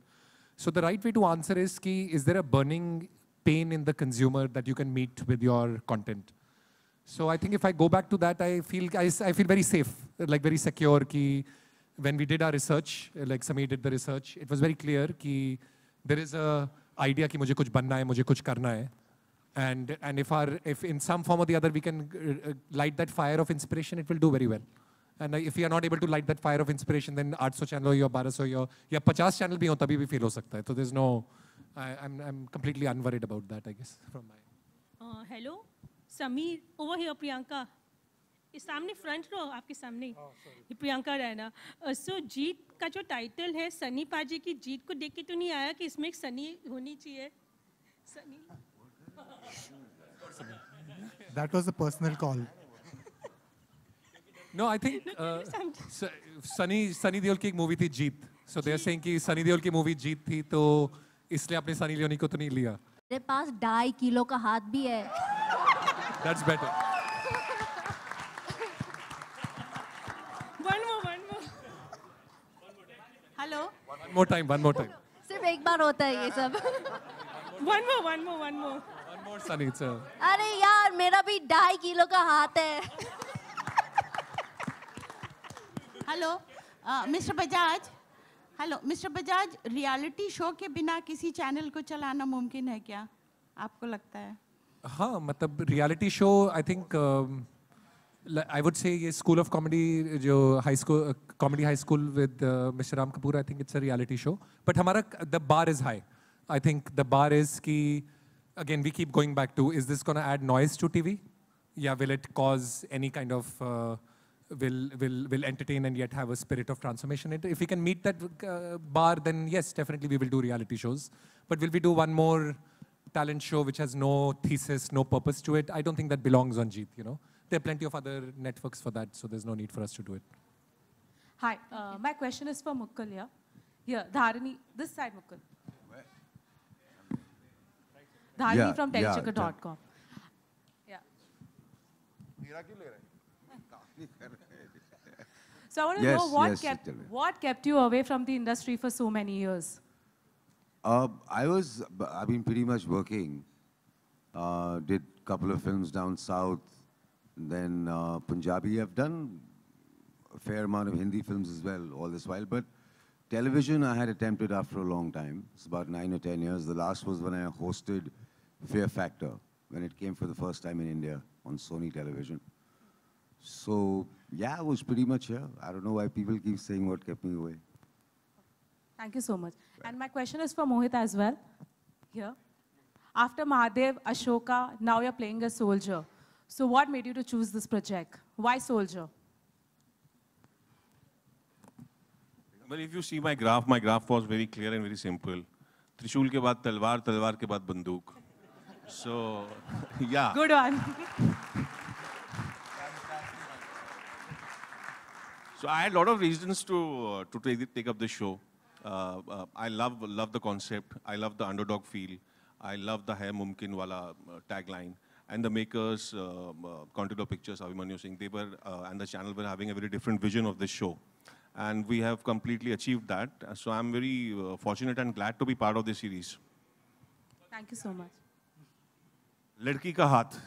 So the right way to answer is कि is there a burning pain in the consumer that you can meet with your content? So I think if I go back to that, I feel very safe, like very secure. Ki when we did our research, like Samir did the research, it was very clear कि there is a idea कि मुझे कुछ बनना है, मुझे कुछ करना है, and if in some form or the other we can light that fire of inspiration, it will do very well. And if we are not able to light that fire of inspiration, then 800 channel हो या 1200 हो या 50 channel भी हो तभी भी feel हो सकता है. So there's no, I'm completely unworried about that, I guess, from my. Hello, Samir, over here, Priyanka. इस सामने फ्रंट रो आपके सामने ये प्रियंका रैना. सो जीत का जो टाइटल है सनी पाजी की, जीत को देख के तो नहीं आया कि इसमें एक सनी होनी चाहिए? Sunny. That was a personal call. No, I think Sunny Deol की एक मूवी थी जीत. So they are saying कि Sunny Deol की मूवी जीत थी तो इसलिए आपने सनी लियोनी को तो नहीं लिया. मेरे पास 2.5 किलो का हाथ भी है. That's better. One more. Hello. One more time. सिर्फ एक बार होता है ये सब. One more. One more, Sunny. अरे यार मेरा भी 2.5 किलो का हाथ है. Hello mister Bajaj. Hello mister Bajaj, reality show के बिना किसी चैनल को चलाना मुमकिन है क्या, आपको लगता है? हाँ, मतलब reality show I think I would say ये स्कूल ऑफ कॉमेडी जो high school comedy high school with mister Ram Kapoor, I think it's a reality show. But हमारा the bar is high. I think the bar is की again we keep going back to, is this gonna add noise to TV या will it cause any kind of will entertain and yet have a spirit of transformation. If we can meet that bar, then yes, definitely we will do reality shows. But will we do one more talent show which has no thesis, no purpose to it? I don't think that belongs on Jeet, you know. There are plenty of other networks for that, so there's no need for us to do it. Hi, my question is for Mukkal here. Here, Dharani, this side Mukkal. Dharani from telechecker.com. Yeah. So I want to know what kept you away from the industry for so many years? I've been pretty much working. Did a couple of films down south, then Punjabi. I've done a fair amount of Hindi films as well all this while. But television I had attempted after a long time. It's about 9 or 10 years. The last was when I hosted Fear Factor, when it came for the first time in India on Sony Television. So, yeah, I was pretty much here. I don't know why people keep saying what kept me away. Thank you so much. And my question is for Mohit as well. Here. After Mahadev, Ashoka, now you're playing a soldier. So what made you to choose this project? Why soldier? Well, if you see my graph was very clear and very simple. Trishul के बाद तलवार, तलवार के बाद बंदूक. So, yeah. Good one. So I had a lot of reasons to take up this show. I love the concept. I love the underdog feel. I love the Hai Mumkin wala tagline. And the makers, Contour Pictures, Abhimanyu Singh, they were and the channel were having a very different vision of this show. And we have completely achieved that. So I'm very fortunate and glad to be part of this series. Thank you so much. लड़की का हाथ.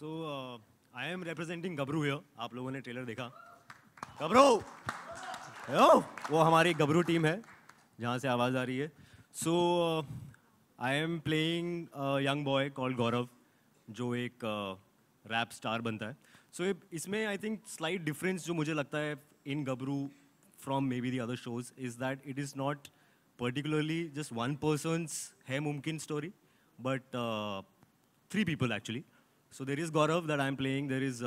So I am representing Gabru here. आप लोगों ने trailer देखा? Gabru, वो हमारी गबरू team है जहाँ से आवाज़ आ रही है. So I am playing a young boy called Gaurav, जो एक rap star बनता है. So इसमें I think slight difference जो मुझे लगता है in Gabru from maybe the other shows is that it is not particularly just one person's Hai Mumkin story, but 3 people actually. So there is Gaurav that I'm playing, there is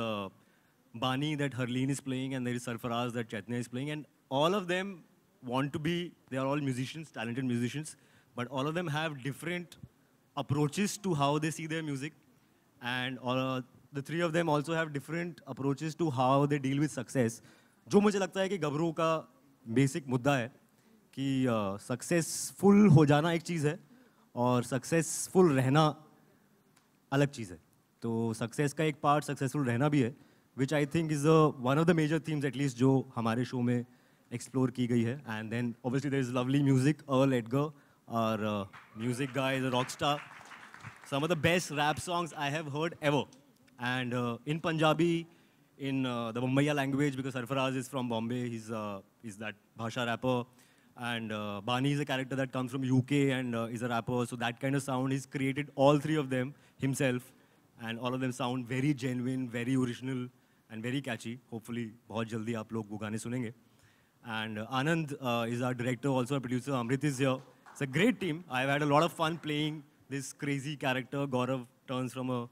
Bani that Harleen is playing, and there is Sarfaraz that Chaitanya is playing, and all of them want to be, they are all musicians, talented musicians, but all of them have different approaches to how they see their music, and the 3 of them also have different approaches to how they deal with success. जो मुझे लगता है कि गबरू का basic मुद्दा है कि successful हो जाना एक चीज़ है और सक्सेसफुल रहना अलग चीज़ है. तो सक्सेस का एक पार्ट सक्सेसफुल रहना भी है, which I think is one of the major themes at least जो हमारे शो में एक्सप्लोर की गई है. And then obviously there is lovely music. Earl Edgar, our music guy, is a rock star. Some of the best rap songs I have heard ever. And in Punjabi, in the Mumbaiya language, because Sarfaraz is from Bombay, he's that Bhasha rapper. And Bani is a character that comes from UK and is a rapper. So that kind of sound, he's created all 3 of them himself. And all of them sound very genuine, very original, and very catchy. Hopefully, बहुत जल्दी आप लोग वो गाने सुनेंगे. And Anand is our director, also a producer. Amrit is here. It's a great team. I've had a lot of fun playing this crazy character. Gaurav turns from a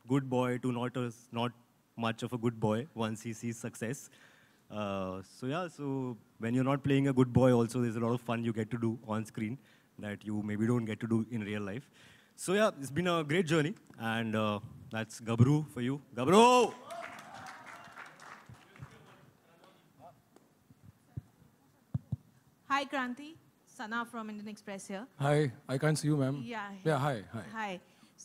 good boy to not much of a good boy once he sees success. So when you're not playing a good boy also, there's a lot of fun you get to do on screen that you maybe don't get to do in real life. So yeah, it's been a great journey, and that's Gabru for you. Gabru! Hi, Kranti. Sana from Indian Express here. Hi, I can't see you, ma'am. Yeah. Hi. Hi.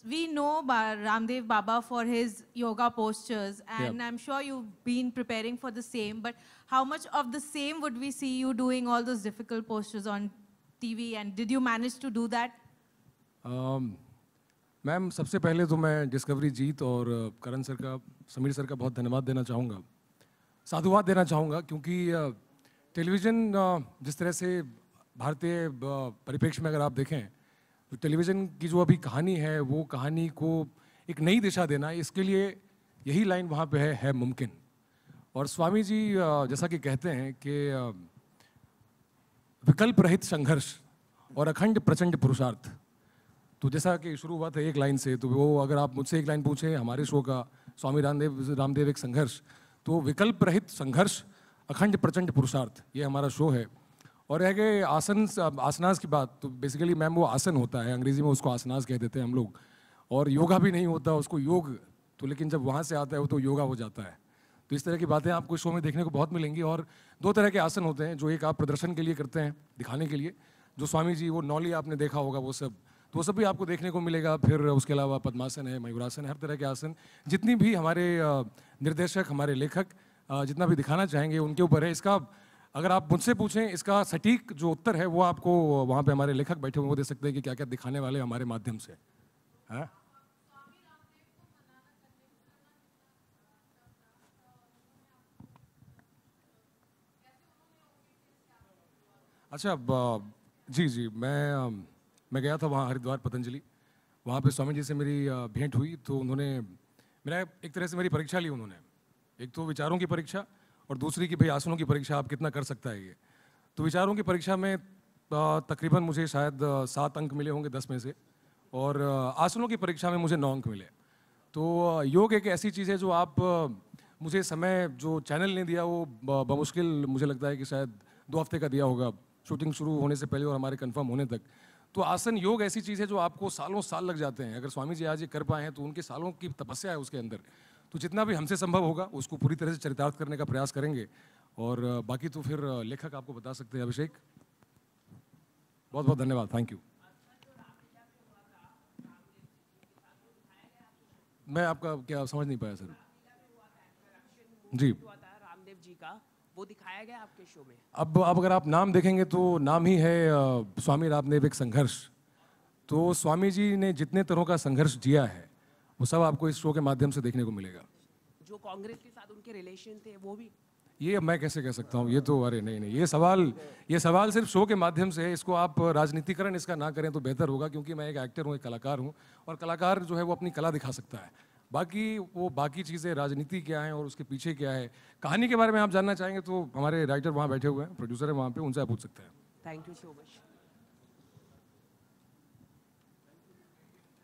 We know Ramdev Baba for his yoga postures, and Yeah. I'm sure you've been preparing for the same, but how much of the same would we see you doing all those difficult postures on TV, and did you manage to do that? Ma'am, सबसे पहले तो मैं discovery जीत और करण sir का, Sameer sir का बहुत धन्यवाद देना चाहूँगा, साधुवाद देना चाहूँगा, क्योंकि टेलीविज़न जिस तरह से भारतीय परिप्रेक्ष्य में अगर आप देखें तो टेलीविज़न की जो अभी कहानी है वो कहानी को एक नई दिशा देना, इसके लिए यही लाइन वहाँ पे है मुमकिन। और स्वामी जी जैसा कि कहते हैं कि विकल्प रहित संघर्ष और अखंड प्रचंड पुरुषार्थ, तो जैसा कि शुरू हुआ था एक लाइन से, तो वो अगर आप मुझसे एक लाइन पूछें हमारे शो का स्वामी रामदेव एक संघर्ष, तो विकल्प रहित संघर्ष अखंड प्रचंड पुरुषार्थ, ये हमारा शो है। और रह गए आसनास की बात, तो बेसिकली मैम वो आसन होता है, अंग्रेजी में उसको आसनास कह देते हैं हम लोग, और योगा भी नहीं होता उसको योग, तो लेकिन जब वहाँ से आता है वो तो योगा हो जाता है। तो इस तरह की बातें आपको शो में देखने को बहुत मिलेंगी। और दो तरह के आसन होते हैं, जो एक आप प्रदर्शन के लिए करते हैं, दिखाने के लिए, जो स्वामी जी वो नौली आपने देखा होगा वो सब, तो वो सब भी आपको देखने को मिलेगा। फिर उसके अलावा पद्मासन है, मयूरासन है, हर तरह के आसन जितनी भी हमारे निर्देशक, हमारे लेखक जितना भी दिखाना चाहेंगे उनके ऊपर है। इसका अगर आप मुझसे पूछें, इसका सटीक जो उत्तर है वो आपको वहाँ पे हमारे लेखक बैठे हुए वो दे सकते हैं कि क्या क्या दिखाने वाले हमारे माध्यम से है। अच्छा, जी मैं गया था वहाँ हरिद्वार पतंजलि, वहाँ पे स्वामी जी से मेरी भेंट हुई, तो उन्होंने मेरा एक तरह से मेरी परीक्षा ली उन्होंने, एक तो विचारों की परीक्षा और दूसरी की भाई आसनों की परीक्षा आप कितना कर सकता है ये। तो विचारों की परीक्षा में तकरीबन मुझे शायद 7 अंक मिले होंगे 10 में से, और आसनों की परीक्षा में मुझे 9 अंक मिले। तो योग एक ऐसी चीज़ है जो आप मुझे समय जो चैनल ने दिया वो बमुश्किल मुझे लगता है कि शायद 2 हफ्ते का दिया होगा, शूटिंग शुरू होने से पहले और हमारे कंफर्म होने तक। तो आसन योग ऐसी चीज़ है जो आपको सालों साल लग जाते हैं। अगर स्वामी जी आज ये कर पाए हैं तो उनके सालों की तपस्या है उसके अंदर। तो जितना भी हमसे संभव होगा उसको पूरी तरह से चरितार्थ करने का प्रयास करेंगे, और बाकी तो फिर लेखक आपको बता सकते हैं। अभिषेक, बहुत बहुत धन्यवाद, थैंक यू। मैं आपका क्या समझ नहीं पाया सर। जी, रामदेव जी का वो दिखाया गया आपके शो में। अब अगर आप नाम देखेंगे तो नाम ही है स्वामी रामदेव एक संघर्ष। तो स्वामी जी ने जितने तरह का संघर्ष जिया है वो सब आपको इस शो के माध्यम से देखने को मिलेगा। जो कांग्रेस के साथ उनके रिलेशन थे वो भी, ये मैं कैसे कह सकता हूँ, ये तो अरे नहीं, ये सवाल सिर्फ शो के माध्यम से है। इसको आप राजनीतिकरण इसका ना करें तो बेहतर होगा, क्योंकि मैं एक एक्टर हूँ, एक कलाकार हूँ, और कलाकार जो है वो अपनी कला दिखा सकता है। बाकी चीज़ें राजनीति क्या है और उसके पीछे क्या है, कहानी के बारे में आप जानना चाहेंगे तो हमारे राइटर वहाँ बैठे हुए हैं, प्रोड्यूसर है वहाँ पे, उनसे आप पूछ सकते हैं। Thank you so much.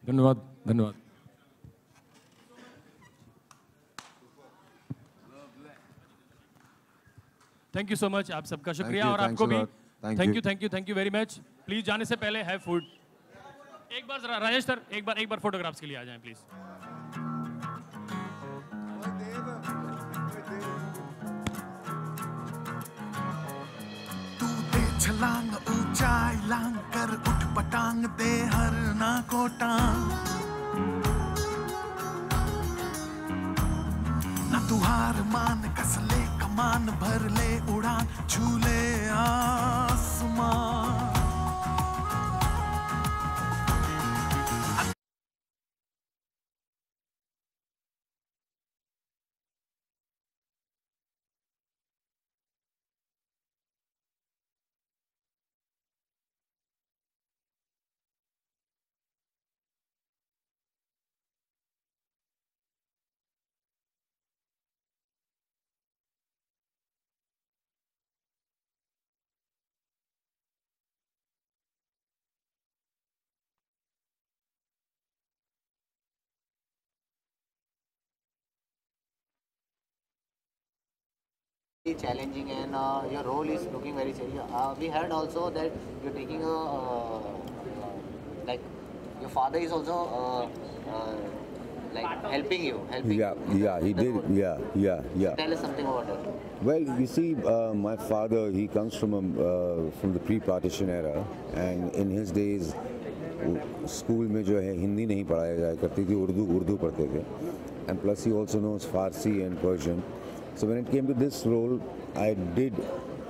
धन्यवाद। थैंक यू सो मच, आप सबका शुक्रिया, और आपको भी thank you very much. Please जाने से पहले हैव फूड। एक बार जरा राजेश सर एक बार फोटोग्राफ्स के लिए आ जाएं प्लीज। तू दे छलांग ऊंचाई लांग कर उठ पटांग दे हर ना को टांग, ना तू हार मान कस ले कमान भर ले उड़ान झूले आसमान। very challenging, and your role is looking very serious. We heard also that you're taking a like your father is also like helping you. Yeah, he did. Yeah. Tell us something about it. Well, you see, my father, he comes from the pre-partition era, and in his days, school में जो है हिंदी नहीं पढ़ाया जाया करती थी, उर्दू पढ़ते थे, and plus he also knows Farsi and Persian. So when it came to this role, I did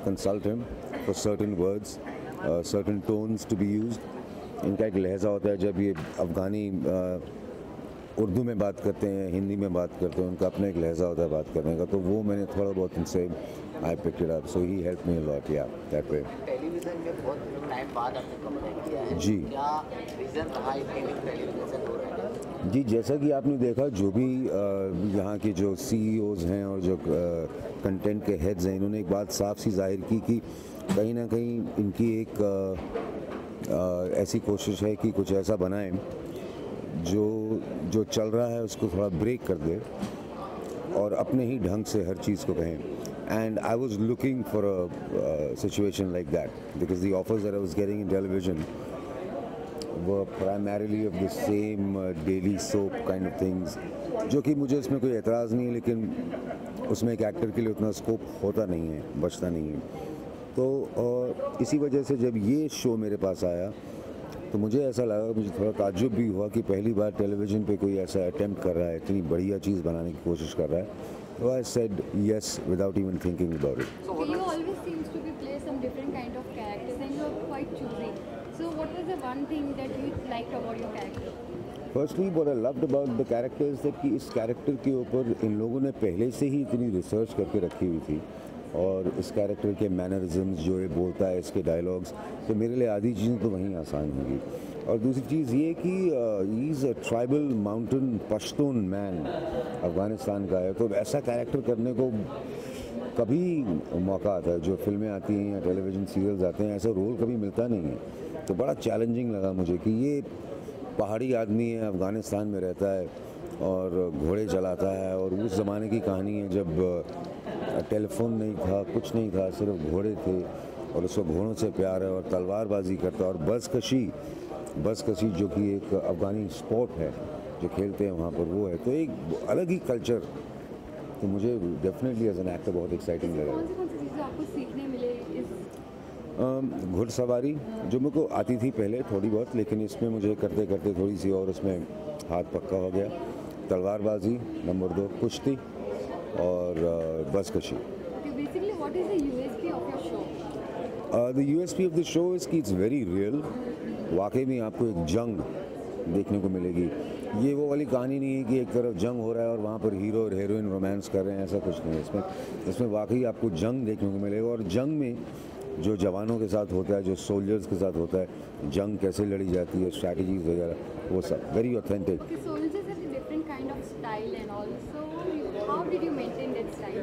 consult him for certain words, certain tones to be used. इनका एक लहजा होता है जब ये अफ़गानी उर्दू में बात करते हैं, हिंदी में बात करते हैं, उनका अपना एक लहजा होता है बात करने का, तो वो मैंने थोड़ा बहुत उनसे I picked it up, so he helped me a lot, yeah, that way. Television में बहुत टाइम बाद आपने कम किया है, जी, क्या रीज़न रहा है कि टेलीविजन हो रहा है? जी, जैसा कि आपने देखा, जो भी यहाँ के जो CEOs हैं और जो कंटेंट के हेड्स हैं, इन्होंने एक बात साफ सी जाहिर की कि कहीं ना कहीं इनकी एक ऐसी कोशिश है कि कुछ ऐसा बनाएं जो चल रहा है उसको थोड़ा ब्रेक कर दे और अपने ही ढंग से हर चीज़ को कहें. And I was looking for a situation like that because the offers that I was getting in television were primarily of the same daily soap kind of things, जो कि मुझे इसमें कोई एतराज़ नहीं है, लेकिन उसमें एक एक्टर के लिए उतना स्कोप होता नहीं है, बचता नहीं है. तो इसी वजह से जब ये शो मेरे पास आया तो मुझे ऐसा लगा, मुझे थोड़ा ताज्जुब भी हुआ कि पहली बार टेलीविज़न पे कोई ऐसा अटेम्प्ट कर रहा है, इतनी बढ़िया चीज़ बनाने की कोशिश कर रहा है. So I said yes without even thinking about it. So you always seems to be play some different kind of characters, and you are quite choosy. So what was the one thing that you liked about your character? Firstly, what I loved about the character is that कि इस character के ऊपर इन लोगों ने पहले से ही इतनी research करके रखी हुई थी, और इस कैरेक्टर के मैनरिज्म्स जो ये बोलता है, इसके डायलॉग्स, तो मेरे लिए आधी चीज़ें तो वहीं आसान होंगी. और दूसरी चीज़ ये कि he is a tribal mountain Pashtun man, Afghanistan का है, तो ऐसा कैरेक्टर करने को कभी मौका आता है. जो फिल्में आती हैं या टेलीविज़न सीरियल्स आते हैं, ऐसा रोल कभी मिलता नहीं है. तो बड़ा चैलेंजिंग लगा मुझे कि ये पहाड़ी आदमी है, अफ़गानिस्तान में रहता है और घोड़े चलाता है, और उस ज़माने की कहानी है जब टेलीफोन नहीं था, कुछ नहीं था, सिर्फ घोड़े थे, और उसको घोड़ों से प्यार है, और तलवारबाजी करता है, और बसकशी जो कि एक अफ़गानी स्पोर्ट है जो खेलते हैं वहाँ पर, वो है. तो एक अलग ही कल्चर. तो मुझे डेफिनेटली एज एन एक्टर बहुत एक्साइटिंग लगा. कौन सी चीज़ें आपको सीखने मिले इस? घुड़सवारी जो मेरे को आती थी पहले थोड़ी बहुत, लेकिन इसमें मुझे करते करते थोड़ी सी और उसमें हाथ पक्का हो गया. तलवारबाजी नंबर 2, कुश्ती और बसकशी. Basically, what is the USP of your show? The USP of the show is कि it's very real. वाकई में आपको एक जंग देखने को मिलेगी. ये वो वाली कहानी नहीं है कि एक तरफ जंग हो रहा है और वहाँ पर हीरो और हीरोइन रोमांस कर रहे हैं, ऐसा कुछ नहीं है. इसमें वाकई आपको जंग देखने को मिलेगा, और जंग में जो जवानों के साथ होता है, जो सोल्जर्स के साथ होता है, जंग कैसे लड़ी जाती है, स्ट्रैटेजीज वगैरह, वो सब very authentic. Soldiers have a different kind of style, and also how did you maintain that style?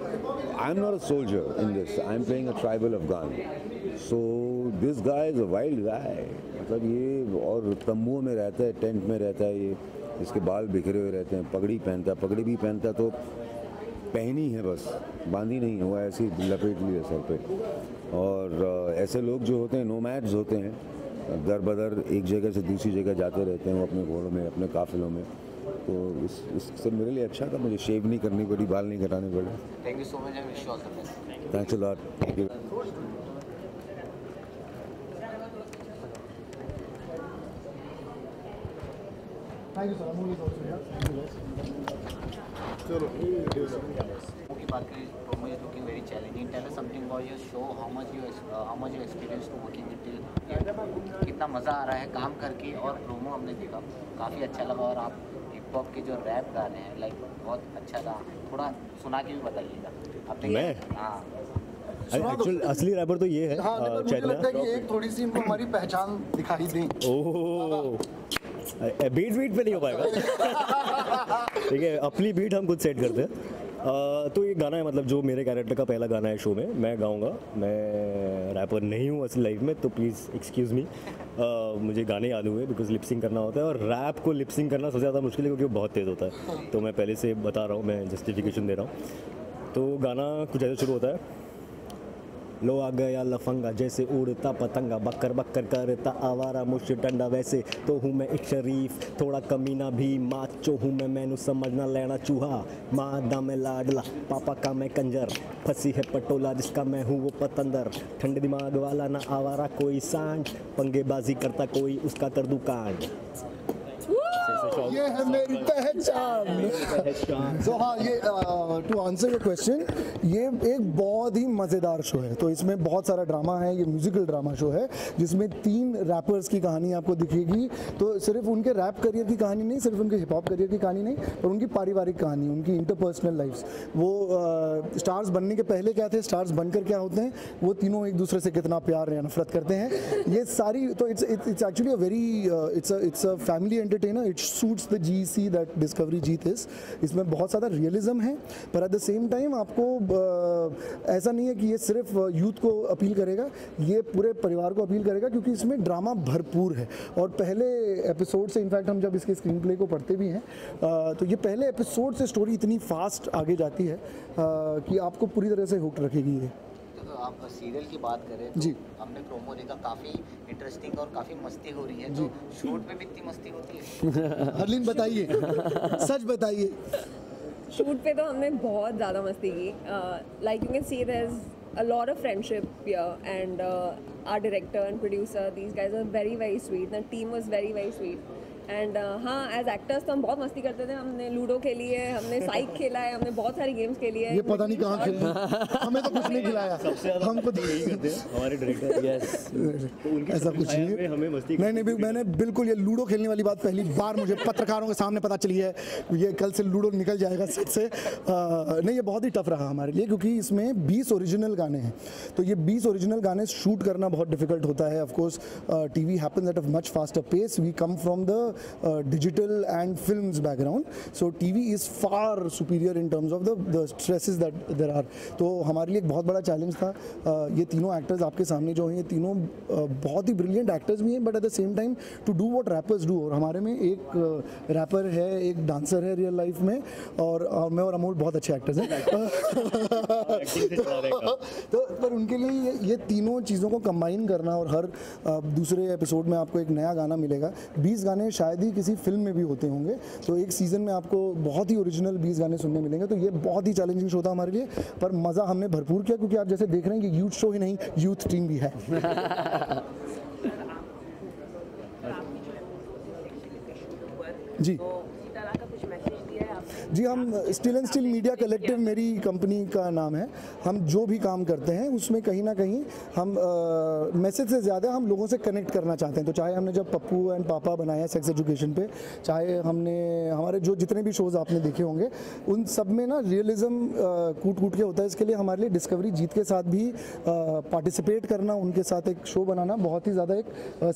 I'm not a soldier in this. I'm playing a tribal Afghan. So this guy is a wild guy. मतलब ये और तंबुओं में रहता है, tent में रहता है, ये इसके बाल बिखरे हुए रहते हैं, पगड़ी पहनता है, पगड़ी भी पहनता तो पहनी है बस, बांधी नहीं हुआ, ऐसी लपेट ली है सर पे. और ऐसे लोग जो होते हैं नोमैड्स होते हैं, दर बदर एक जगह से दूसरी जगह जाते रहते हैं वो अपने घोड़ों में, अपने काफिलों में. तो इससे मेरे लिए अच्छा था, मुझे शेव नहीं करनी पड़ी, बाल नहीं कटाने पड़े. Thank you so much and wish you all the best. Thanks a lot. Thank you. Thank you, sir. Amol is also here. Thank you, guys. चलो, की बात करें, promo is looking very challenging. Tell us something about your show. How much you experience to working with till? कितना मज़ा आ रहा है काम करके, और प्रोमो हमने देखा काफ़ी अच्छा लगा, और आप हिप हॉप के जो रैप गा रहे हैं लाइक बहुत अच्छा था. थोड़ा सुना के भी बताइएगा. मैं? हाँ. एक्चुअल असली रैपर तो ये है. हाँ, मुझे लगता है कि एक थोड़ी सी इनको हमारी पहचान दिखाई दें. ओह, बीट पे नहीं हो पाएगा. ठीक है, अपनी बीट हम खुद सेट करते हैं. तो ये गाना है, मतलब जो मेरे कैरेक्टर का पहला गाना है शो में, मैं गाऊंगा. मैं रैपर नहीं हूँ असली लाइफ में, तो प्लीज़ एक्सक्यूज़ मी. मुझे गाने याद हुए बिकॉज लिपसिंग करना होता है, और रैप को लिपसिंग करना सबसे ज़्यादा मुश्किल है क्योंकि वो बहुत तेज़ होता है. तो मैं पहले से बता रहा हूँ, मैं जस्टिफिकेशन दे रहा हूँ. तो गाना कुछ ऐसे शुरू होता है. लो आ गया लफंगा जैसे उड़ता पतंगा, बकर बकर करता आवारा मुझ डंडा, वैसे तो हूँ मैं एक शरीफ थोड़ा कमीना भी, माचो हूँ मैं मैनू समझना लेना चूहा, माँ दा मैं लाडला पापा का मैं कंजर, फंसी है पटोला जिसका मैं हूँ वो पतंदर, ठंडे दिमाग वाला ना आवारा कोई सांड, पंगेबाजी करता कोई उसका कर दूं कांड। ये है मेरी पहचान। तो हाँ, ये टू आंसर योर क्वेश्चन, ये एक बहुत ही मज़ेदार शो है। तो इसमें बहुत सारा ड्रामा है, ये म्यूजिकल ड्रामा शो है जिसमें 3 रैपर्स की कहानी आपको दिखेगी। तो सिर्फ उनके रैप करियर की कहानी नहीं, सिर्फ उनके हिप हॉप करियर की कहानी नहीं, पर उनकी पारिवारिक कहानी, उनकी इंटरपर्सनल लाइफ्स, वो स्टार्स बनने के पहले क्या थे, स्टार्स बनकर क्या होते हैं, वो तीनों एक दूसरे से कितना प्यार या नफरत करते हैं, ये सारी। तो it's actually a very it's a family entertainer. It suits the GC that discovery Jeet is. इसमें बहुत ज़्यादा रियलिज्म है, पर एट द सेम टाइम आपको ऐसा नहीं है कि ये सिर्फ यूथ को अपील करेगा, ये पूरे परिवार को अपील करेगा, क्योंकि इसमें ड्रामा भरपूर है। और पहले एपिसोड से, इनफैक्ट हम जब इसके स्क्रीन प्ले को पढ़ते भी हैं, तो ये पहले एपिसोड से स्टोरी इतनी फास्ट आगे जाती है कि आपको पूरी तरह से हुक्ड रखेगी ये। आप सीरियल की बात करें तो जी, हमने प्रोमो देखा, काफ़ी इंटरेस्टिंग और काफ़ी मस्ती हो रही है, तो शूट में भी इतनी मस्ती होती है? हरलीन बताइए, सच बताइए। शूट पे तो हमने बहुत ज़्यादा मस्ती की, like you can see there is a lot of friendship here, and our director and producer, these guys are very very sweet, the team was very very sweet, and हाँ एज एक्टर्स तो हम बहुत मस्ती करते थे। हमने ludo खेली है, हमने साइक खेला है, हमने बहुत सारी गेम्स खेली है। ये पता नहीं कहाँ खेले, हमें तो कुछ नहीं खिलाया। हमको तो यही करते हैं हमारे डायरेक्टर। यस, तो उनके ऐसा कुछ नहीं है, हमें मस्ती नहीं, मैंने बिल्कुल, ये लूडो खेलने वाली बात पहली बार मुझे पत्रकारों के सामने पता चली है। ये कल से लूडो निकल जाएगा सेट से। नहीं, ये बहुत ही टफ रहा हमारे लिए, क्योंकि इसमें 20 ओरिजिनल गाने हैं। तो ये 20 ओरिजिनल गाने शूट करना बहुत डिफिकल्ट होता है। Of course TV happens at a much faster pace, we come from the digital and films background, so TV is far superior in terms of the stresses that there are. तो हमारे लिए एक बहुत बड़ा चैलेंज था। ये तीनों एक्टर्स आपके सामने जो हैं, ये तीनों बहुत ही ब्रिलियंट एक्टर्स भी हैं, but at the same time to do what rappers do. और हमारे में एक रैपर है, एक डांसर है रियल लाइफ में, और मैं और अमोल बहुत अच्छे एक्टर्स हैं। तो पर उनके लिए ये तीनों चीज़ों को कंबाइन करना, और हर दूसरे एपिसोड में आपको एक नया गाना मिलेगा। 20 गाने शायद ही किसी फिल्म में भी होते होंगे, तो एक सीज़न में आपको बहुत ही ओरिजिनल 20 गाने सुनने मिलेंगे। तो ये बहुत ही चैलेंजिंग शो था हमारे लिए, पर मज़ा हमने भरपूर किया, क्योंकि आप जैसे देख रहे हैं कि यूथ शो ही नहीं, यूथ टीम भी है। जी जी, हम still and still media collective मेरी कंपनी का नाम है। हम जो भी काम करते हैं उसमें कहीं ना कहीं हम मैसेज से ज़्यादा हम लोगों से कनेक्ट करना चाहते हैं। तो चाहे हमने जब पप्पू एंड पापा बनाया सेक्स एजुकेशन पे, चाहे हमने हमारे जो जितने भी शोज़ आपने देखे होंगे, उन सब में ना रियलिज़म कूट कूट के होता है। इसके लिए हमारे लिए डिस्कवरी जीत के साथ भी पार्टिसिपेट करना, उनके साथ एक शो बनाना बहुत ही ज़्यादा एक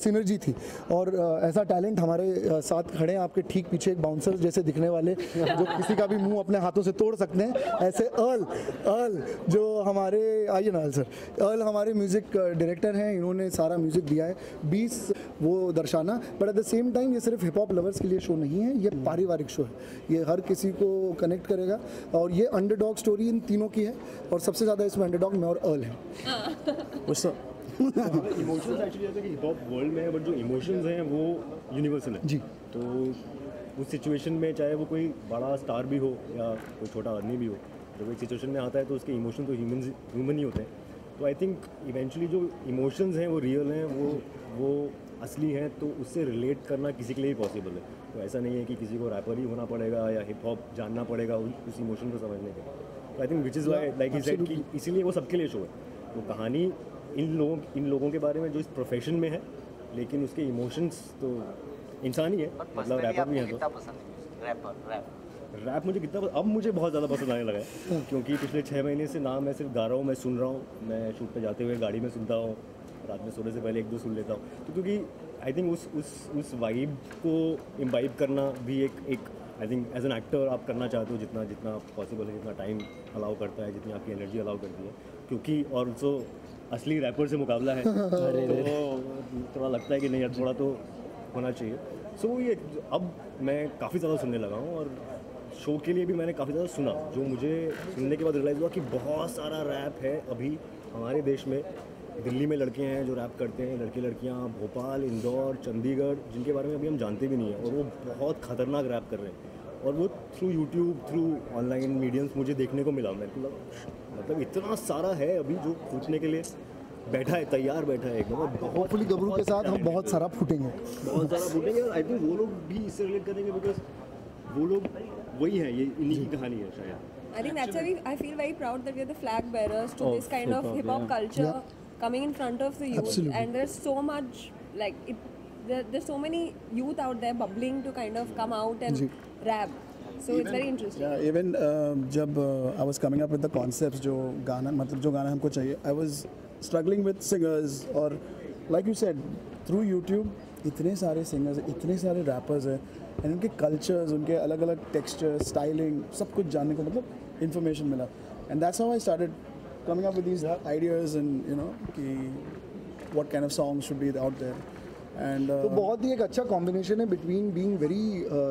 सिनर्जी थी। और ऐसा टैलेंट हमारे साथ खड़े हैं, आपके ठीक पीछे एक बाउंसर जैसे दिखने वाले, जो किसी का भी मुंह अपने हाथों से तोड़ सकते हैं, ऐसे अर्ल जो हमारे, आइए ना सर, अर्ल हमारे म्यूज़िक डायरेक्टर हैं, इन्होंने सारा म्यूज़िक दिया है। 20 वो दर्शाना, but at the same time ये सिर्फ हिप हॉप लवर्स के लिए शो नहीं है, ये पारिवारिक शो है, ये हर किसी को कनेक्ट करेगा। और ये अंडरडॉग स्टोरी इन तीनों की है, और सबसे ज़्यादा इसमें अंडरडॉग मैं और अर्ल हैं। इमोशंस एक्चुअली जैसे कि हिप हॉप वर्ल्ड में है, बट जो इमोशंस हैं वो यूनिवर्सल है। जी, तो उस सिचुएशन में चाहे वो कोई बड़ा स्टार भी हो या कोई छोटा आदमी भी हो, जब एक सिचुएशन में आता है तो उसके इमोशन तो ह्यूमन ही होते हैं। तो आई थिंक इवेंचुअली जो इमोशंस हैं वो रियल हैं, वो असली हैं, तो उससे रिलेट करना किसी के लिए भी पॉसिबल है। तो ऐसा नहीं है कि किसी को रैपर ही होना पड़ेगा या हिप हॉप जानना पड़ेगा उस इमोशन को समझने के लिए। तो I think which is why like he said कि इसीलिए वो सबके लिए शो है। तो कहानी इन लोगों के बारे में जो इस प्रोफेशन में है, लेकिन उसके इमोशंस तो इंसान ही है, मतलब रैपर भी है। तो रैप मुझे कितना, अब मुझे बहुत ज़्यादा पसंद आने लगा है, क्योंकि पिछले 6 महीने से ना मैं सिर्फ गा रहा हूँ, मैं सुन रहा हूँ। मैं शूट पे जाते हुए गाड़ी में सुनता हूँ, रात में सोने से पहले 1-2 सुन लेता हूँ। तो क्योंकि आई थिंक उस वाइब को इम्बाइब करना भी एक I think as an actor आप करना चाहते हो जितना पॉसिबल है, जितना टाइम अलाउ करता है, जितनी आपकी एनर्जी अलाउ करती है। क्योंकि और ऑल्सो असली रैपर से मुकाबला है, तो थोड़ा लगता है कि नहीं यार थोड़ा तो होना चाहिए। सो ये अब मैं काफ़ी ज़्यादा सुनने लगा हूँ, और शो के लिए भी मैंने काफ़ी ज़्यादा सुना, जो मुझे सुनने के बाद रियलाइज़ हुआ कि बहुत सारा रैप है अभी हमारे देश में दिल्ली में लड़के हैं जो रैप करते हैं, लड़के लड़कियाँ भोपाल, इंदौर, चंडीगढ़, जिनके बारे में अभी हम जानते भी नहीं हैं, और वो बहुत ख़तरनाक रैप कर रहे हैं। और वो through YouTube, through online mediums मुझे देखने को मिला। मेरे को मतलब इतना सारा है अभी जो फूटने के लिए बैठा है, तैयार बैठा है एकदम। होपफुली गबरू के साथ हम बहुत सारा फूटेंगे, बहुत सारा फूटेंगे। और आई थिंक वो लोग भी इससे रिलेट करेंगे, बिकॉज वो लोग वही हैं, ये इन्हीं की कहानी है शायद। I think that's why I feel very proud that we're the flag bearers to this kind of hip hop culture coming in front of the youth. Absolutely. And there's so much there's so many youth out there bubbling to kind of come out and rap. So it's very interesting. Yeah, even जब I was coming up with the concepts, जो गाना मतलब जो गाना हमको चाहिए, I was struggling with singers, और like you said, through YouTube इतने सारे singers, इतने सारे rappers हैं, and उनके cultures, उनके अलग अलग texture, styling, सब कुछ जानने को मतलब information मिला, and that's how I started coming up with these ideas and you know कि what kind of songs should be out there. And तो बहुत ही एक अच्छा कॉम्बिनेशन है between being very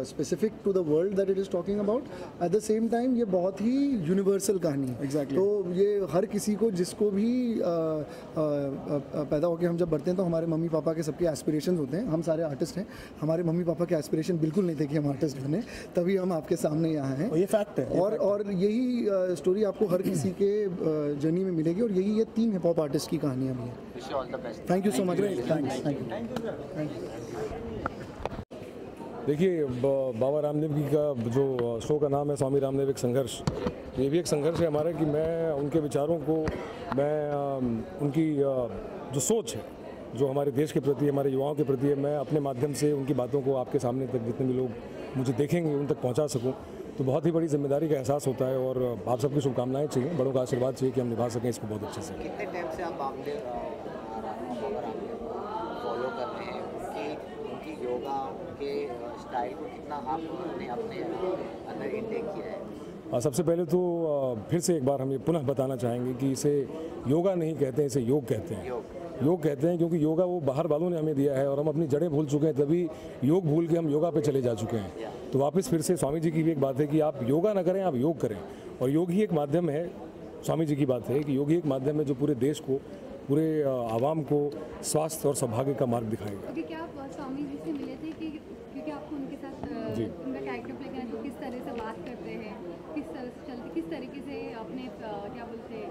specific to the world that it is talking about, at the same time ये बहुत ही universal कहानी है। एग्जैक्टली। तो ये हर किसी को, जिसको भी पैदा होकर हम जब बढ़ते हैं तो हमारे मम्मी पापा के सबके एस्पिरेशंस होते हैं। हम सारे आर्टिस्ट हैं, हमारे मम्मी पापा के एस्पिरेशन बिल्कुल नहीं थे कि हम आर्टिस्ट बने, तभी हम आपके सामने यहाँ हैं। ये फैक्ट है। और यही स्टोरी आपको हर किसी के जर्नी में मिलेगी, और यही ये 3 हिप हॉप आर्टिस्ट की कहानियाँ भी हैं। Thank you so much. Thank you. देखिए, बाबा रामदेव जी का जो शो का नाम है स्वामी रामदेव एक संघर्ष, ये भी एक संघर्ष है हमारा कि मैं उनके विचारों को, मैं उनकी जो सोच है जो हमारे देश के प्रति, हमारे युवाओं के प्रति है, मैं अपने माध्यम से उनकी बातों को आपके सामने तक जितने भी लोग मुझे देखेंगे उन तक पहुंचा सकूं, तो बहुत ही बड़ी जिम्मेदारी का एहसास होता है। और आप सबकी शुभकामनाएं चाहिए, बड़ों का आशीर्वाद चाहिए कि हम निभा सकें इसको बहुत अच्छे से। कितने टाइम से आप फॉलो कर रहे हैं, उनकी योगा के स्टाइल को कितना आपने अपने अंदर इंटेक किया है? सबसे पहले तो फिर से एक बार हम ये पुनः बताना चाहेंगे कि इसे योगा नहीं कहते हैं, इसे योग कहते हैं। योग कहते हैं क्योंकि योगा वो बाहर वालों ने हमें दिया है, और हम अपनी जड़ें भूल चुके हैं, तभी योग भूल के हम योगा पे चले जा चुके हैं। तो वापस फिर से स्वामी जी की भी एक बात है कि आप योगा ना करें, आप योग करें, और योग ही एक माध्यम है। स्वामी जी की बात है कि योग ही एक माध्यम है जो पूरे देश को, पूरे आवाम को स्वास्थ्य और सौभाग्य का मार्ग दिखाएगा। अभी क्या आप स्वामी जी से मिले थे कि क्योंकि आपको उनके साथ उनका कैरेक्टर प्ले करना, तो किस तरह से बात करते हैं, किस तरह से चलते, किस तरीके से अपने क्या बोलते हैं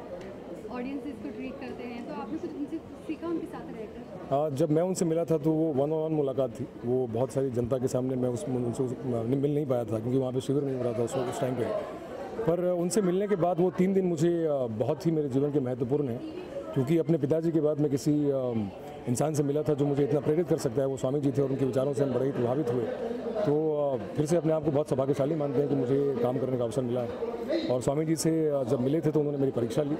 ऑडियंसेस को ट्रीट करते हैं, तो आपने कुछ उनसे सीखा उनके साथ रहकर? जब मैं उनसे मिला था तो वो 1-on-1 मुलाकात थी, वो बहुत सारी जनता के सामने मैं उनसे मिल नहीं पाया था क्योंकि वहाँ पे शिविर नहीं हो रहा था उस टाइम पे। पर उनसे मिलने के बाद वो 3 दिन मुझे बहुत ही मेरे जीवन के महत्वपूर्ण हैं, क्योंकि अपने पिताजी के बाद मैं किसी इंसान से मिला था जो मुझे इतना प्रेरित कर सकता है, वो स्वामी जी थे, और उनके विचारों से हम बड़े ही प्रभावित हुए। तो फिर से अपने आप को बहुत सौभाग्यशाली मानते हैं कि मुझे काम करने का अवसर मिला है। और स्वामी जी से जब मिले थे तो उन्होंने मेरी परीक्षा ली।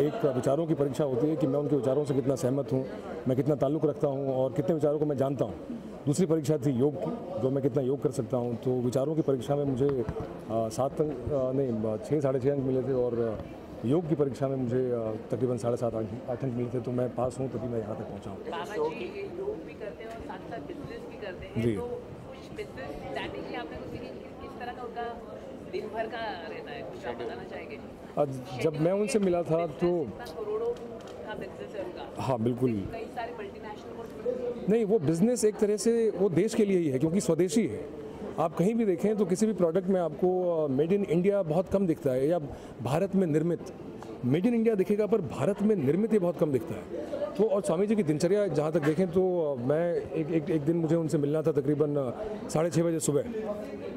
एक विचारों की परीक्षा होती है कि मैं उनके विचारों से कितना सहमत हूँ, मैं कितना ताल्लुक़ रखता हूँ और कितने विचारों को मैं जानता हूँ। दूसरी परीक्षा थी योग की, जो मैं कितना योग कर सकता हूँ। तो विचारों की परीक्षा में मुझे 6-6.5 अंक मिले थे, और योग की परीक्षा में मुझे तकरीबन 7.5-8 अंक मिले थे। तो मैं पास हूँ, तभी मैं यहाँ तक पहुँचा हूँ। बाबा जी योग भी करते हैं और साथ साथ बिजनेस भी करते हैं, जी। तो कुछ बिजनेस स्ट्रैटेजी आपने कुछ सीखी, किस तरह का उनका दिन भर का रहता है, कुछ आप बताना चाहेंगे? जब मैं उनसे मिला था तो करोड़ों का बिजनेस है उनका। हाँ बिल्कुल। कई सारे मल्टीनेशनल नहीं, वो बिज़नेस एक तरह से वो देश के लिए ही है, क्योंकि स्वदेशी है। आप कहीं भी देखें तो किसी भी प्रोडक्ट में आपको मेड इन इंडिया बहुत कम दिखता है, या भारत में निर्मित। मेड इन इंडिया दिखेगा पर भारत में निर्मित ही बहुत कम दिखता है। तो और स्वामी जी की दिनचर्या जहाँ तक देखें तो मैं एक दिन मुझे उनसे मिलना था तकरीबन 6:30 बजे सुबह,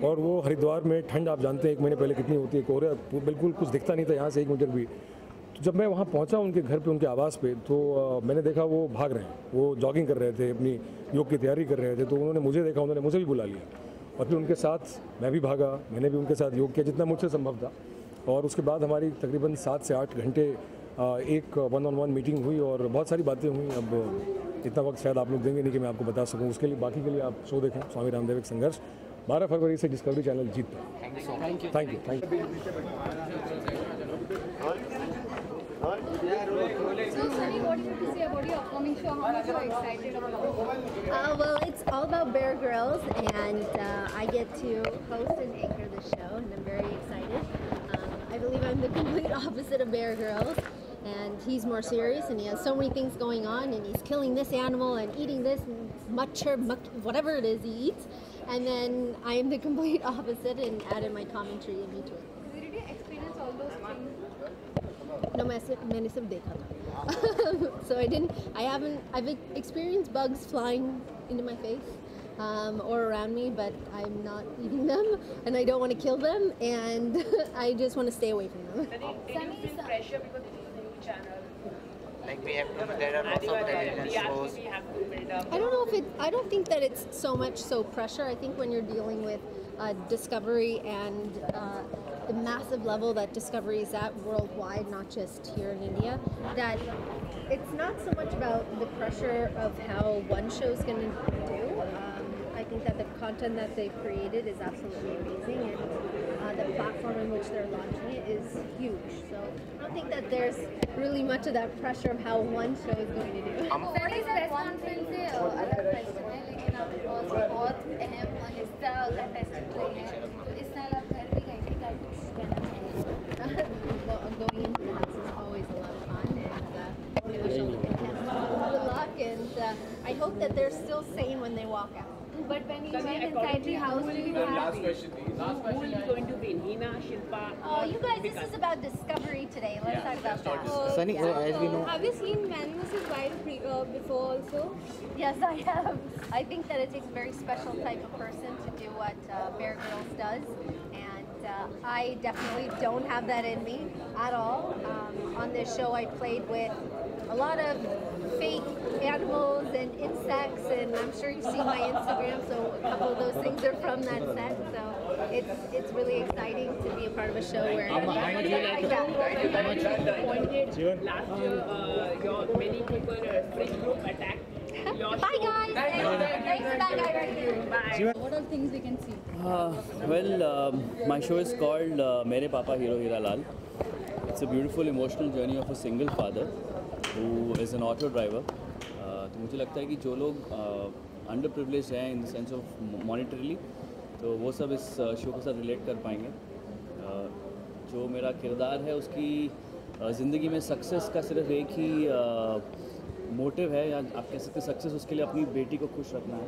और वो हरिद्वार में ठंड आप जानते हैं 1 महीने पहले कितनी होती है, कोहरा बिल्कुल कुछ दिखता नहीं था यहाँ से 1 मीटर भी। तो जब मैं वहाँ पहुँचा उनके घर पे, उनके आवास पे, तो मैंने देखा वो भाग रहे हैं, वो जॉगिंग कर रहे थे, अपनी योग की तैयारी कर रहे थे। तो उन्होंने मुझे देखा, उन्होंने मुझे भी बुला लिया, और फिर उनके साथ मैं भी भागा, मैंने भी उनके साथ योग किया जितना मुझसे संभव था। और उसके बाद हमारी तकरीबन 7 से 8 घंटे एक 1-on-1 मीटिंग हुई, और बहुत सारी बातें हुई। अब इतना वक्त शायद आप लोग देंगे नहीं कि मैं आपको बता सकूं, उसके लिए बाकी के लिए आप शो देखें, स्वामी रामदेव एक संघर्ष। 12 फरवरी से डिस्कवरी चैनल जीत पे। Thank you. So, Sunny, what do you have to say about your upcoming show? How much are you excited about? Well, it's all about Bear Grylls, and I get to host and anchor the show, and I'm very excited. I believe I'm the complete opposite of Bear Grylls, And he's more serious, and he has so many things going on, and he's killing this animal and eating this mutcher, whatever it is he eats. And then I am the complete opposite and added my commentary in between. Did you experience all those things? No, मैंने सब देखा था. So I've experienced bugs flying into my face or around me, but I'm not eating them, and I don't want to kill them, and I just want to stay away from them. Did you feel pressure because it's a new channel? Like there are lots of television shows. I don't think that it's so much so pressure. I think when you're dealing with Discovery and the massive level that Discovery is at worldwide, not just here in India, that it's not so much about the pressure of how one show is going to do. I think that the content that they've created is absolutely amazing, and the platform in which they're launching it is huge. So I don't think that there's really much of that pressure of how one show is going to do. Press conference से अलग question है, लेकिन आप बहुत अहम हिस्सा contestant रहे हैं, तो इस साल आप घर भी गए थे, क्या कुछ कहना चाहिए? Going into the house is always a lot of fun, and I wish all the contestants good luck, and I hope that they're still sane when they walk out. But when you went inside the house, do you have... Last question. Who is going to win? Hina, Shilpa? You guys, this is about Discovery today. Let's talk about that. Sunny, as we know. Have you seen Man vs. Wild before also? Yes, I have. I think that it takes a very special type of person to do what Bear Grylls does, and I definitely don't have that in me at all. On this show, I played with a lot of fake animals and insects, and I'm sure you've seen my Instagram, so a couple of those things are from that set. So it's really exciting to be a part of a show where Last year, many people French group attacked. Bye guys. Thanks for that guy right here. Bye. What are things we can see? My show is called Mere Papa Hero Hira Lal. It's a beautiful emotional journey of a single father who is an auto driver. तो मुझे लगता है कि जो लोग under privilege हैं in the sense of monetarily, तो वो सब इस शो के साथ रिलेट कर पाएंगे. जो मेरा किरदार है उसकी ज़िंदगी में सक्सेस का सिर्फ एक ही मोटिव है, या आप कह सकते हैं सक्सेस उसके लिए अपनी बेटी को खुश रखना है,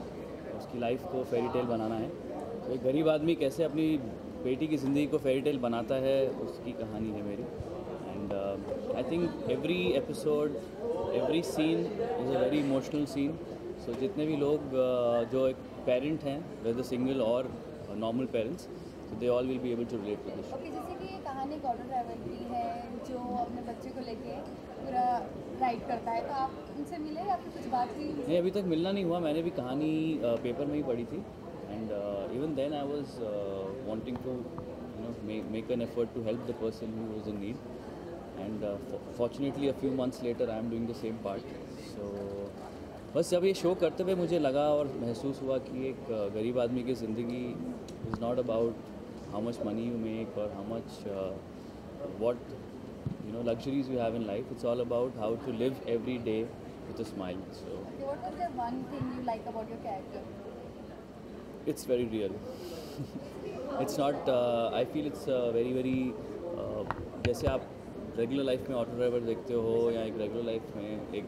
उसकी लाइफ को फेरी टेल बनाना है. तो एक गरीब आदमी कैसे अपनी बेटी की ज़िंदगी को फेरी टेल बनाता है, उसकी कहानी है मेरी. And I think every episode, every scene is a very emotional scene. So जितने भी लोग जो एक पेरेंट हैं, वेदर सिंगल और normal parents, so they all will be able to relate to this show. Okay, जैसे कि ये कहानी एक ऑटो ड्राइवर की है जो अपने बच्चे को लेके पूरा राइड करता है, तो आप उनसे मिले या फिर कुछ बात की? नहीं, अभी तक मिलना नहीं हुआ. मैंने भी कहानी पेपर में ही पढ़ी थी, and even then I was wanting to make an effort to help the person who was in need, and fortunately a few months later I am doing the same part. So बस जब ये show करते हुए मुझे लगा और महसूस हुआ कि एक गरीब आदमी की ज़िंदगी is not about how much money you make or how much what luxuries you have in life. It's all about how to live every day with a smile. So Okay, what was the one thing you like about your character? it's very real. It's not I feel it's very very जैसे आप regular life में auto driver देखते हो या एक regular life में एक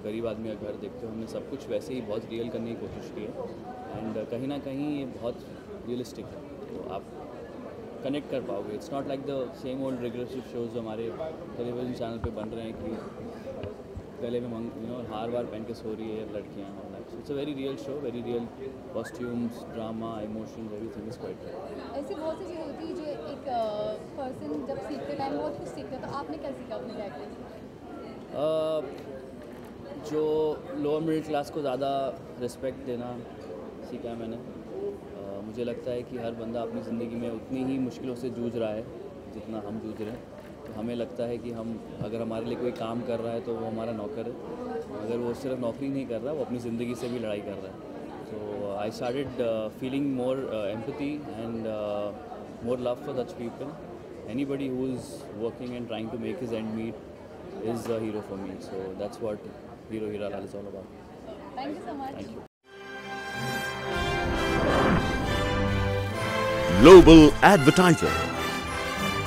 गरीब आदमी का घर देखते हो, हमने सब कुछ वैसे ही बहुत रियल करने की कोशिश की है, एंड कहीं ना कहीं ये बहुत रियलिस्टिक है, तो आप कनेक्ट कर पाओगे. It's not like the same old regular shows जो हमारे टेलीविजन चैनल पे बन रहे हैं कि गले में हार वार पहन के सो रही है लड़कियाँ. It's a very real show, very real costumes, drama, emotions, everything is quite real. ऐसी बहुत सी चीज़ें होती है जो एक पर्सन जब सीखते टाइम बहुत कुछ सीखता है, तो आपने क्या सीखा अपने कैरेक्टर से? जो लोअर मिडिल क्लास को ज़्यादा रिस्पेक्ट देना सीखा है मैंने. मुझे लगता है कि हर बंदा अपनी ज़िंदगी में उतनी ही मुश्किलों से जूझ रहा है जितना हम जूझ रहे हैं. तो हमें लगता है कि हम अगर हमारे लिए कोई काम कर रहा है तो वो हमारा नौकर है, अगर वो सिर्फ नौकरी नहीं कर रहा, वो अपनी ज़िंदगी से भी लड़ाई कर रहा है. तो I started feeling more empathy and more love for such people. Anybody who is working and trying to make his end meet is a hero for me. So that's what Hero Hira Lal is all about. Thank you so much. Thank you. Global Advertiser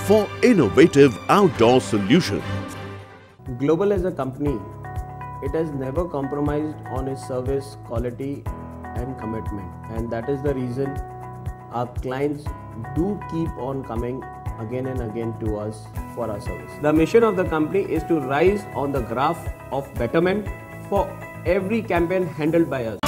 for innovative outdoor solutions. Global as a company, it has never compromised on its service quality and commitment, and that is the reason our clients do keep on coming again and again to us for our service. The mission of the company is to rise on the graph of betterment for every campaign handled by us.